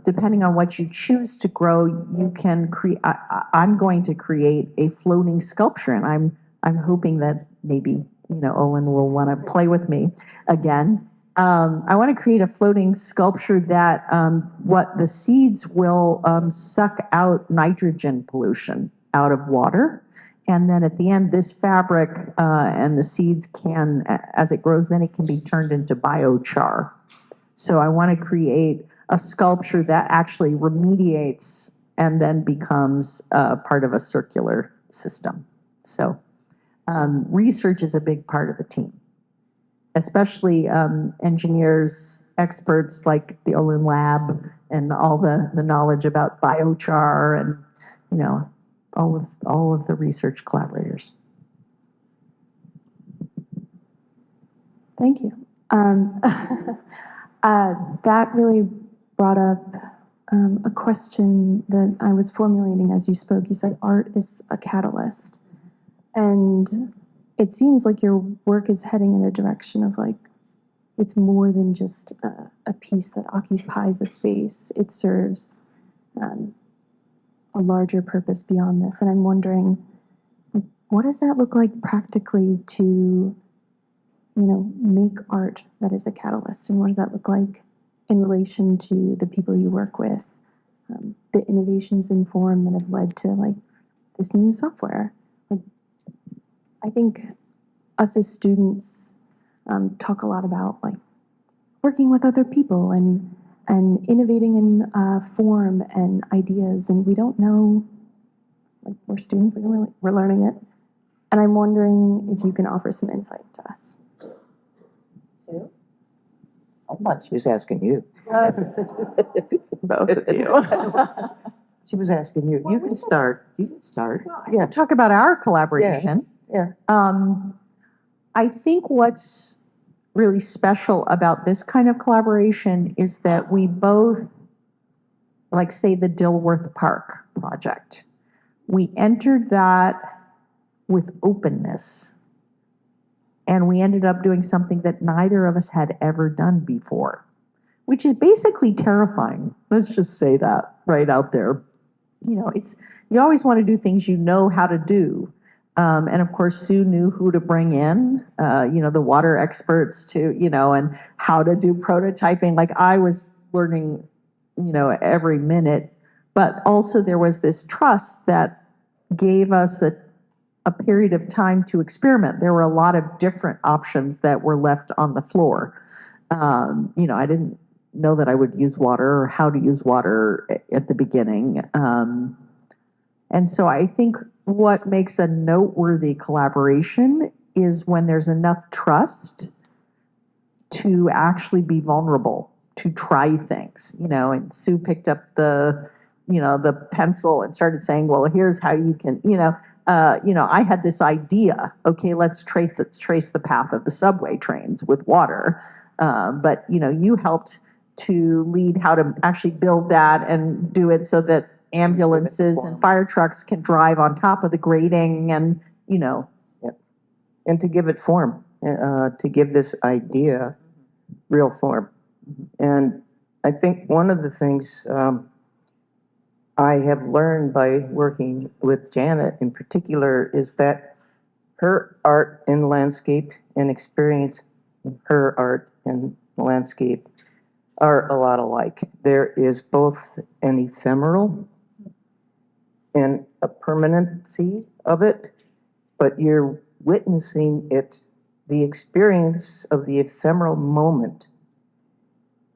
depending on what you choose to grow, you can create. I'm going to create a floating sculpture, and I'm hoping that maybe Olin will want to play with me again. I want to create a floating sculpture that what the seeds will suck out nitrogen pollution out of water. And then at the end, this fabric and the seeds can, as it grows, then it can be turned into biochar. So I want to create a sculpture that actually remediates and then becomes part of a circular system. So research is a big part of the team, especially engineers, experts like the Olin Lab and all the knowledge about biochar and all of the research collaborators. Thank you. That really brought up a question that I was formulating as you spoke. You said art is a catalyst. And it seems like your work is heading in a direction of like, it's more than just a piece that occupies a space. It serves a larger purpose beyond this. And I'm wondering, what does that look like practically to, make art that is a catalyst? And what does that look like in relation to the people you work with, the innovations in form that have led to like this new software? Like, I think us as students talk a lot about like working with other people and innovating in form and ideas, and we don't know. Like, we're students, we're learning it, and I'm wondering if you can offer some insight to us. Sue? I thought she was asking you. Both of you. She was asking you. You can start. You can start. Yeah, talk about our collaboration. Yeah. I think what's really special about this kind of collaboration is that we both, like say the Dilworth Park project, we entered that with openness. And we ended up doing something that neither of us had ever done before, which is basically terrifying. Let's just say that right out there. You always want to do things you know how to do. And of course, Sue knew who to bring in, the water experts to, and how to do prototyping. Like I was learning, every minute, but also there was this trust that gave us a period of time to experiment. There were a lot of different options that were left on the floor. I didn't know that I would use water or how to use water at the beginning. And so I think what makes a noteworthy collaboration is when there's enough trust to actually be vulnerable, to try things, and Sue picked up the pencil and started saying, well, here's how you can, I had this idea, okay, let's trace the path of the subway trains with water. But, you helped to lead how to actually build that and do it so that ambulances and fire trucks can drive on top of the grading and, And to give it form, to give this idea real form. And I think one of the things I have learned by working with Janet in particular is that her art and landscape and experience her art and landscape are a lot alike. There is both an ephemeral and a permanency of it, but you're witnessing it, the experience of the ephemeral moment.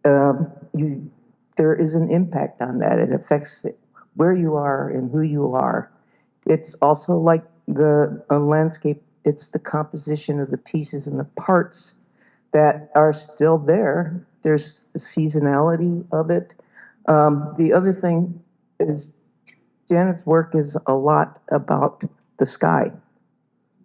There is an impact on that. It affects where you are and who you are. It's also like a landscape, it's the composition of the pieces and the parts that are still there. There's the seasonality of it. The other thing is Janet's work is a lot about the sky.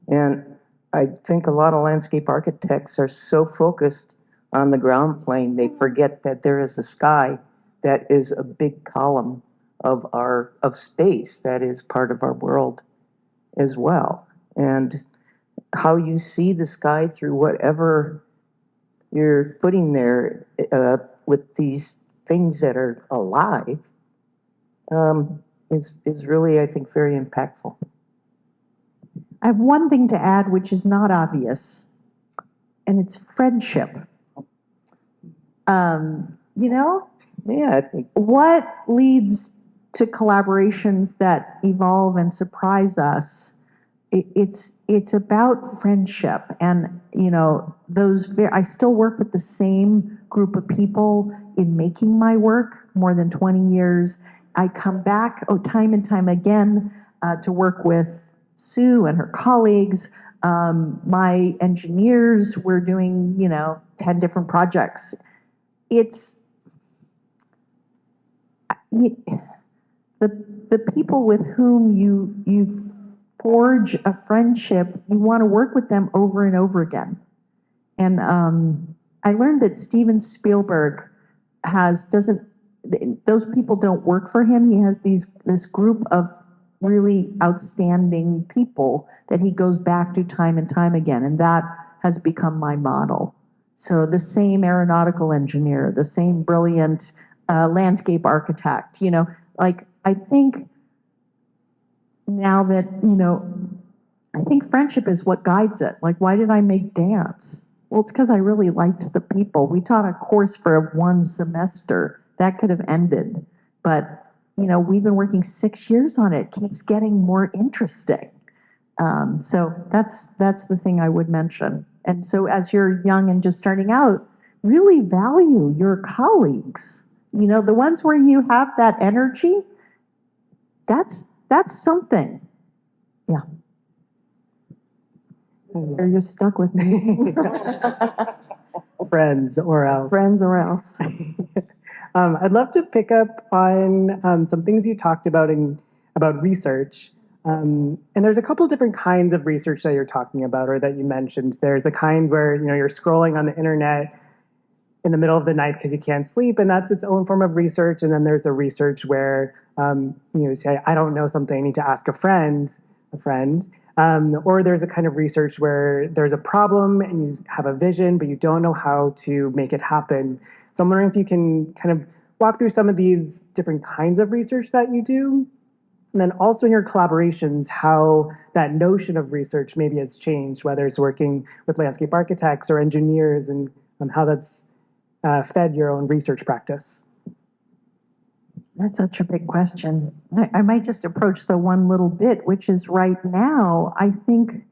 And I think a lot of landscape architects are so focused on the ground plane, they forget that there is a sky that is a big column of space that is part of our world as well. And how you see the sky through whatever you're putting there with these things that are alive is really, I think, very impactful. I have one thing to add, which is not obvious, and it's friendship. Yeah, I think What leads to collaborations that evolve and surprise us? It's about friendship, and I still work with the same group of people in making my work more than 20 years. I come back time and time again to work with Sue and her colleagues. My engineers were doing 10 different projects. It's the people with whom you forge a friendship, you want to work with them over and over again. And I learned that Steven Spielberg those people don't work for him. He has this group of really outstanding people that he goes back to time and time again. And that has become my model. So the same aeronautical engineer, the same brilliant landscape architect, like I think now that, I think friendship is what guides it. Like, why did I make dance? Well, it's because I really liked the people. We taught a course for one semester. That could have ended. But, we've been working 6 years on it. It keeps getting more interesting. So that's the thing I would mention. And so as you're young and just starting out, really value your colleagues. The ones where you have that energy, that's something. Yeah. Or you're stuck with me. Friends or else. Friends or else. I'd love to pick up on some things you talked about about research. And there's a couple different kinds of research that you're talking about or that you mentioned. There's a kind where you're scrolling on the internet in the middle of the night because you can't sleep, and that's its own form of research. And then there's the research where you say, I don't know something, I need to ask a friend. Or there's a kind of research where there's a problem and you have a vision, but you don't know how to make it happen. So I'm wondering if you can kind of walk through some of these different kinds of research that you do. And then also in your collaborations, how that notion of research maybe has changed, whether it's working with landscape architects or engineers, and how that's fed your own research practice. That's such a big question. I might just approach the one little bit, which is right now, I think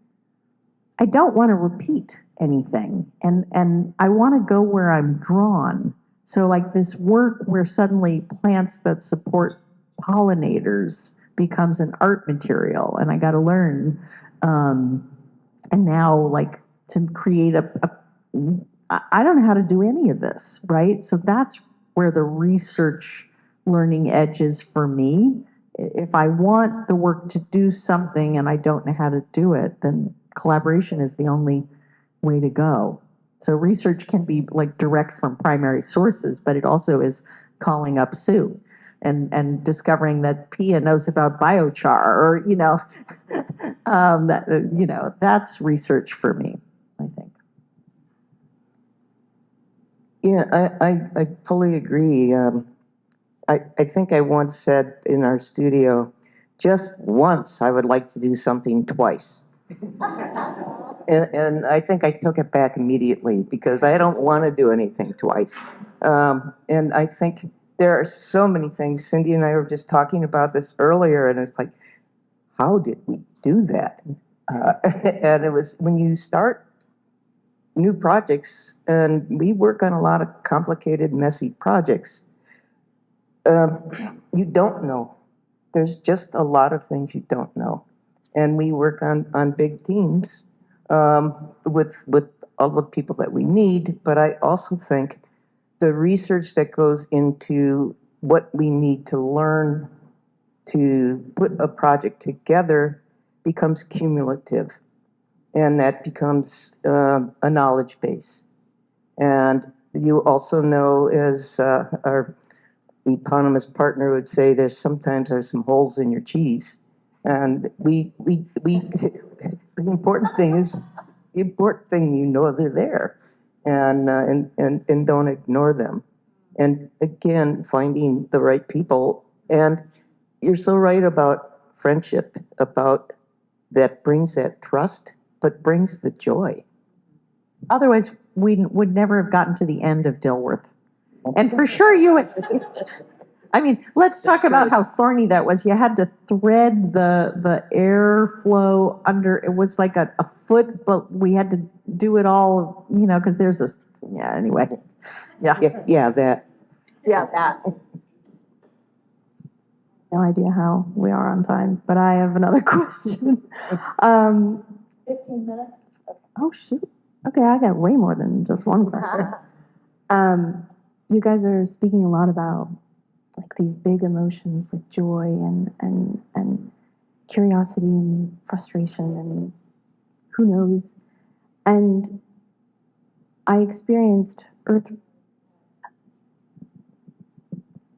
I don't want to repeat anything. And I want to go where I'm drawn. So like this work where suddenly plants that support pollinators becomes an art material, and I got to learn. And now like to create I don't know how to do any of this, right? So that's where the research learning edge is for me. If I want the work to do something and I don't know how to do it, then collaboration is the only way to go. So research can be like direct from primary sources, but it also is calling up Sue and discovering that Pia knows about biochar, or that's research for me, I think. Yeah, I fully agree. I think I once said in our studio, just once I would like to do something twice. And I think I took it back immediately because I don't want to do anything twice. And I think there are so many things. Cindy and I were just talking about this earlier, and it's like, how did we do that? And it was when you start new projects, and we work on a lot of complicated, messy projects. You don't know. There's just a lot of things you don't know. And we work on big teams with all the people that we need, but I also think the research that goes into what we need to learn to put a project together becomes cumulative, and that becomes a knowledge base. And you also know, as our eponymous partner would say, there's some holes in your cheese. And the important thing is, they're there, and don't ignore them. And again, finding the right people. And you're so right about friendship, about that brings that trust, but brings the joy. Otherwise, we would never have gotten to the end of Dilworth. And for sure you would, I mean, let's talk about how thorny that was. You had to thread the airflow under, it was like a foot, but we had to do it all, because there's this, anyway. Yeah, that. No idea how we are on time, but I have another question. 15 minutes? Oh, shoot. Okay, I got way more than just one question. You guys are speaking a lot about like these big emotions like joy and curiosity and frustration and who knows. And I experienced earth.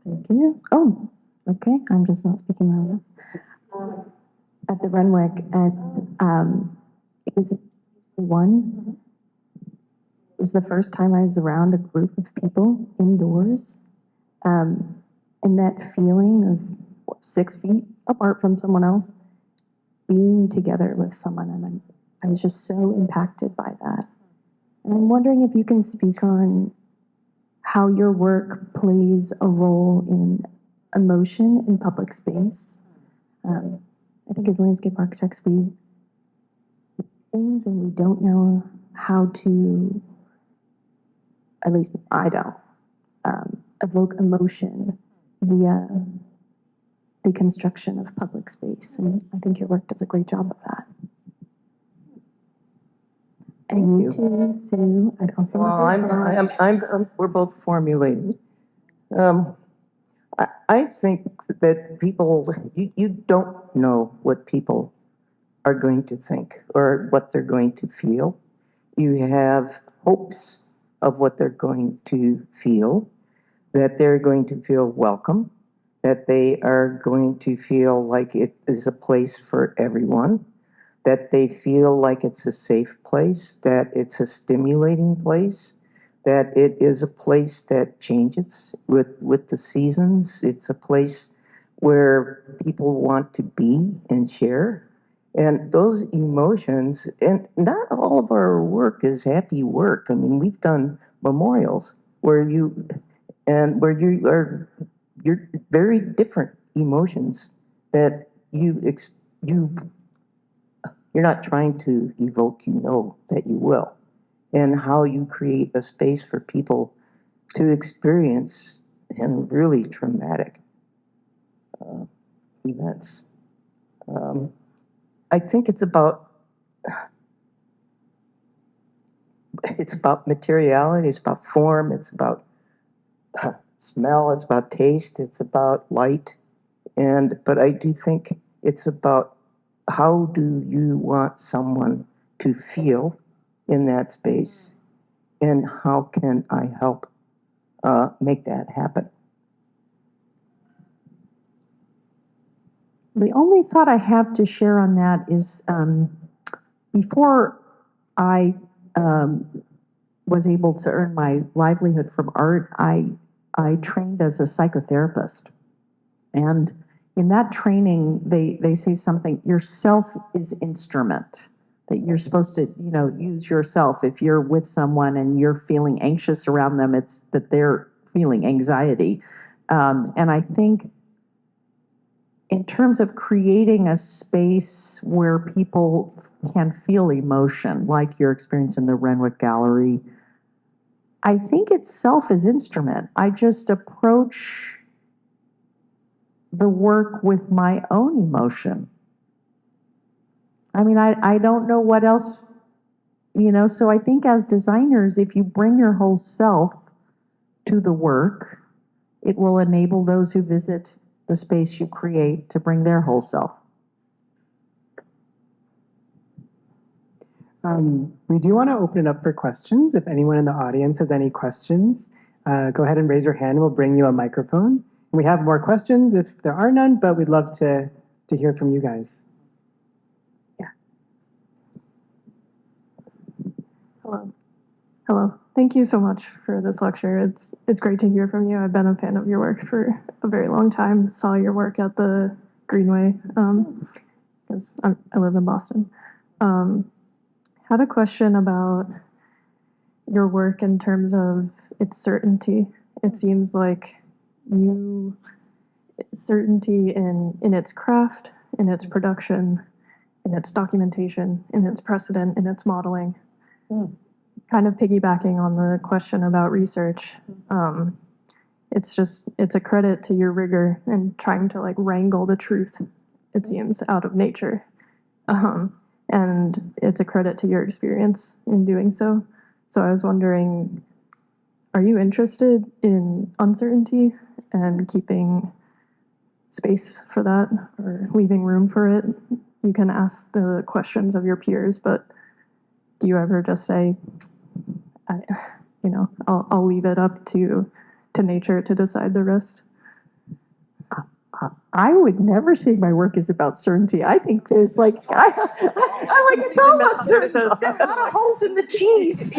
Thank you. Oh, okay. I'm just not speaking loud enough. At the Renwick, it was one. It was the first time I was around a group of people indoors, and that feeling of 6 feet apart from someone else, being together with someone, and I was just so impacted by that. And I'm wondering if you can speak on how your work plays a role in emotion in public space. I think as landscape architects, we things and we don't know how to, at least I don't, evoke emotion via the construction of public space. And I think your work does a great job of that. And you too, Sue. I'd also Well, we're both formulating. I think that people, you don't know what people are going to think or what they're going to feel. You have hopes of what they're going to feel, that they're going to feel welcome, that they are going to feel like it is a place for everyone, that they feel like it's a safe place, that it's a stimulating place, that it is a place that changes with the seasons. It's a place where people want to be and share. And those emotions, and not all of our work is happy work. I mean, we've done memorials where you are, you're very different emotions that you're not trying to evoke, you know that you will. And how you create a space for people to experience and really traumatic events. I think it's about materiality, it's about form, it's about smell, it's about taste, it's about light, but I do think it's about how do you want someone to feel in that space, and how can I help make that happen? The only thought I have to share on that is before I was able to earn my livelihood from art, I trained as a psychotherapist. And in that training, they say something, yourself is instrument, that you're supposed to, use yourself. If you're with someone and you're feeling anxious around them, it's that they're feeling anxiety. And I think in terms of creating a space where people can feel emotion, like your experience in the Renwick Gallery, I think itself is instrument. I just approach the work with my own emotion. I mean, I don't know what else, so I think as designers, if you bring your whole self to the work, it will enable those who visit the space you create to bring their whole self. We do want to open it up for questions. If anyone in the audience has any questions, go ahead and raise your hand and we'll bring you a microphone. We have more questions if there are none, but we'd love to hear from you guys. Yeah. Hello. Hello. Thank you so much for this lecture. It's great to hear from you. I've been a fan of your work for a very long time. Saw your work at the Greenway because I live in Boston. Had a question about your work in terms of its certainty. It seems like certainty in its craft, in its production, in its documentation, in its precedent, in its modeling. Kind of piggybacking on the question about research, it's a credit to your rigor and trying to wrangle the truth, it seems, out of nature. And it's a credit to your experience in doing so. So I was wondering, are you interested in uncertainty and keeping space for that or leaving room for it? You can ask the questions of your peers, but do you ever just say, I, I'll leave it up to nature to decide the rest. I would never say my work is about certainty. I think there's like, I like it's all about certainty. There are a lot of holes in the cheese.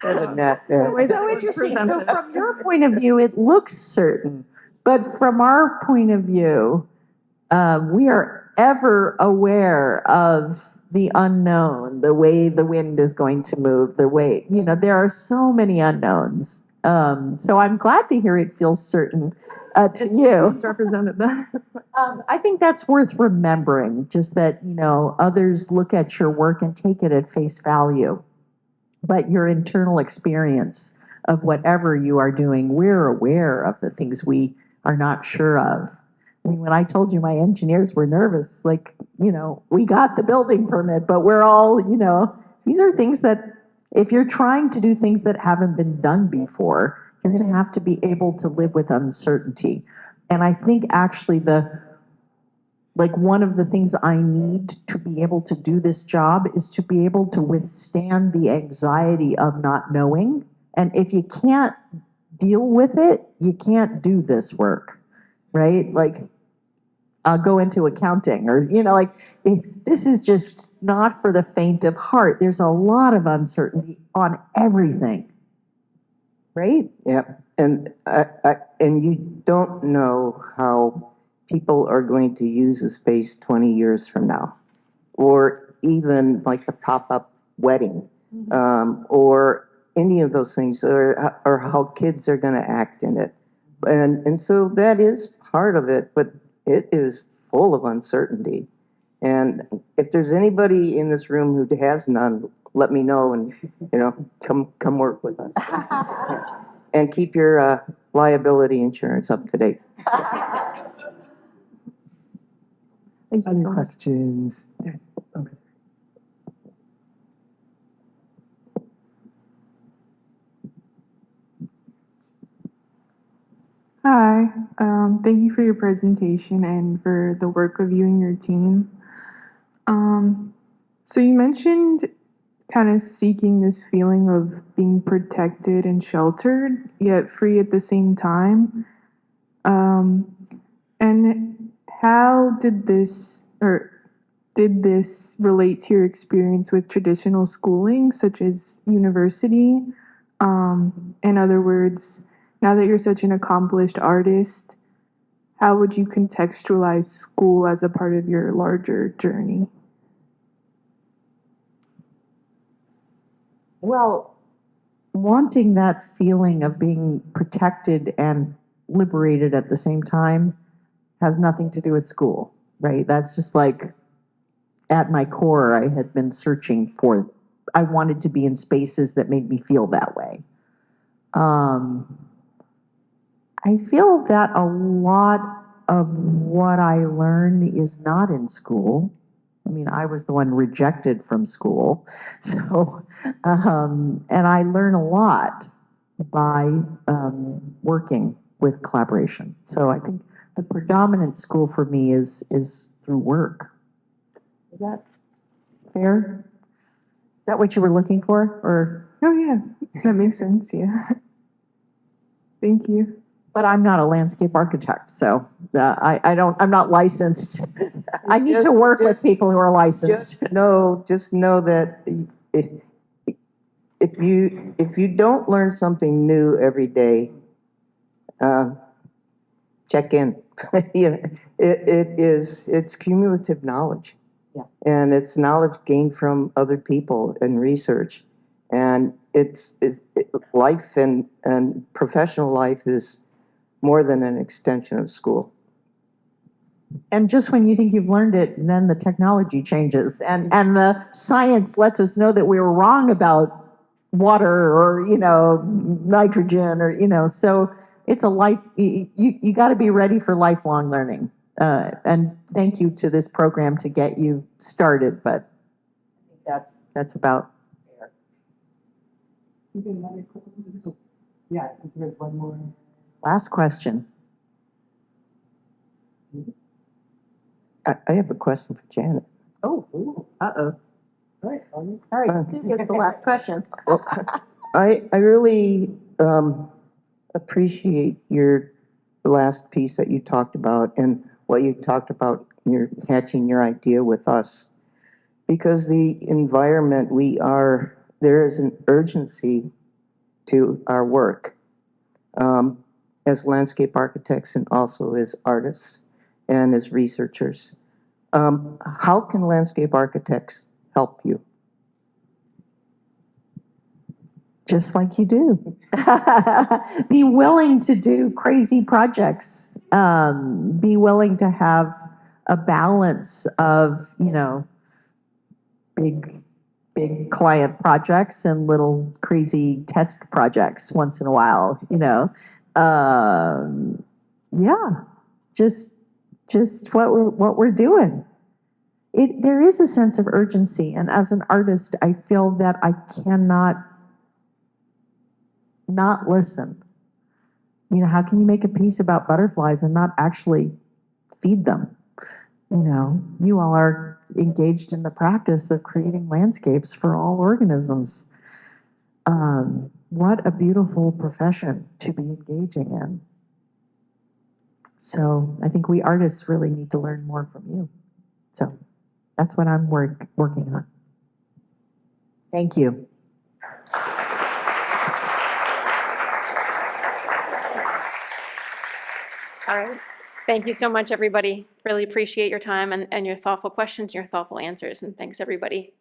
So interesting. So from your point of view, it looks certain, but from our point of view, we are ever aware of the unknown, the way the wind is going to move, the way, there are so many unknowns. So I'm glad to hear it feels certain to you. Seems represented that. I think that's worth remembering, just that, others look at your work and take it at face value. But your internal experience of whatever you are doing, we're aware of the things we are not sure of. I mean, when I told you my engineers were nervous, like, we got the building permit, but we're all, these are things that if you're trying to do things that haven't been done before, you're going to have to be able to live with uncertainty. And I think actually one of the things I need to be able to do this job is to be able to withstand the anxiety of not knowing. And if you can't deal with it, you can't do this work, right? Like, I'll go into accounting or, this is just not for the faint of heart. There's a lot of uncertainty on everything, right? Yeah, and and you don't know how people are going to use a space 20 years from now, or even like the pop-up wedding, or any of those things, or how kids are going to act in it, and so that is part of it, but it is full of uncertainty. And if there's anybody in this room who has none, let me know, and come work with us, and keep your liability insurance up to date. Other questions? Okay. Hi, thank you for your presentation and for the work of you and your team. So you mentioned kind of seeking this feeling of being protected and sheltered, yet free at the same time. And how did this relate to your experience with traditional schooling, such as university? In other words, now that you're such an accomplished artist, how would you contextualize school as a part of your larger journey? Well, wanting that feeling of being protected and liberated at the same time has nothing to do with school, right? That's just like at my core, I had been searching I wanted to be in spaces that made me feel that way. I feel that a lot of what I learned is not in school. I mean, I was the one rejected from school. So, and I learn a lot by working with collaboration. So I think the predominant school for me is through work. Is that fair? Is that what you were looking for? Or? Oh yeah, that makes sense, yeah. Thank you. But I'm not a landscape architect, so I'm not licensed. I need to work with people who are licensed. Just know that if you don't learn something new every day, check in. It's cumulative knowledge. Yeah. And it's knowledge gained from other people and research. And it's life and professional life is more than an extension of school. And just when you think you've learned it, then the technology changes, and the science lets us know that we were wrong about water or nitrogen or so it's a life. You got to be ready for lifelong learning. And thank you to this program to get you started. But I think that's about fair. Yeah, I think there's one more. Last question. I have a question for Janet. Oh, uh-oh. All right, Stu gets the last question. Well, I really appreciate your last piece that you talked about and what you talked about, your hatching your idea with us. Because the environment there is an urgency to our work as landscape architects and also as artists and as researchers. How can landscape architects help you? Just like you do. Be willing to do crazy projects. Be willing to have a balance of, big client projects and little crazy test projects once in a while, yeah, just what we're doing. There is a sense of urgency, and as an artist, I feel that I cannot not listen. How can you make a piece about butterflies and not actually feed them? You all are engaged in the practice of creating landscapes for all organisms. What a beautiful profession to be engaging in. So I think we artists really need to learn more from you. So that's what I'm working on. Thank you. All right. Thank you so much, everybody. Really appreciate your time and your thoughtful questions, your thoughtful answers, and thanks, everybody.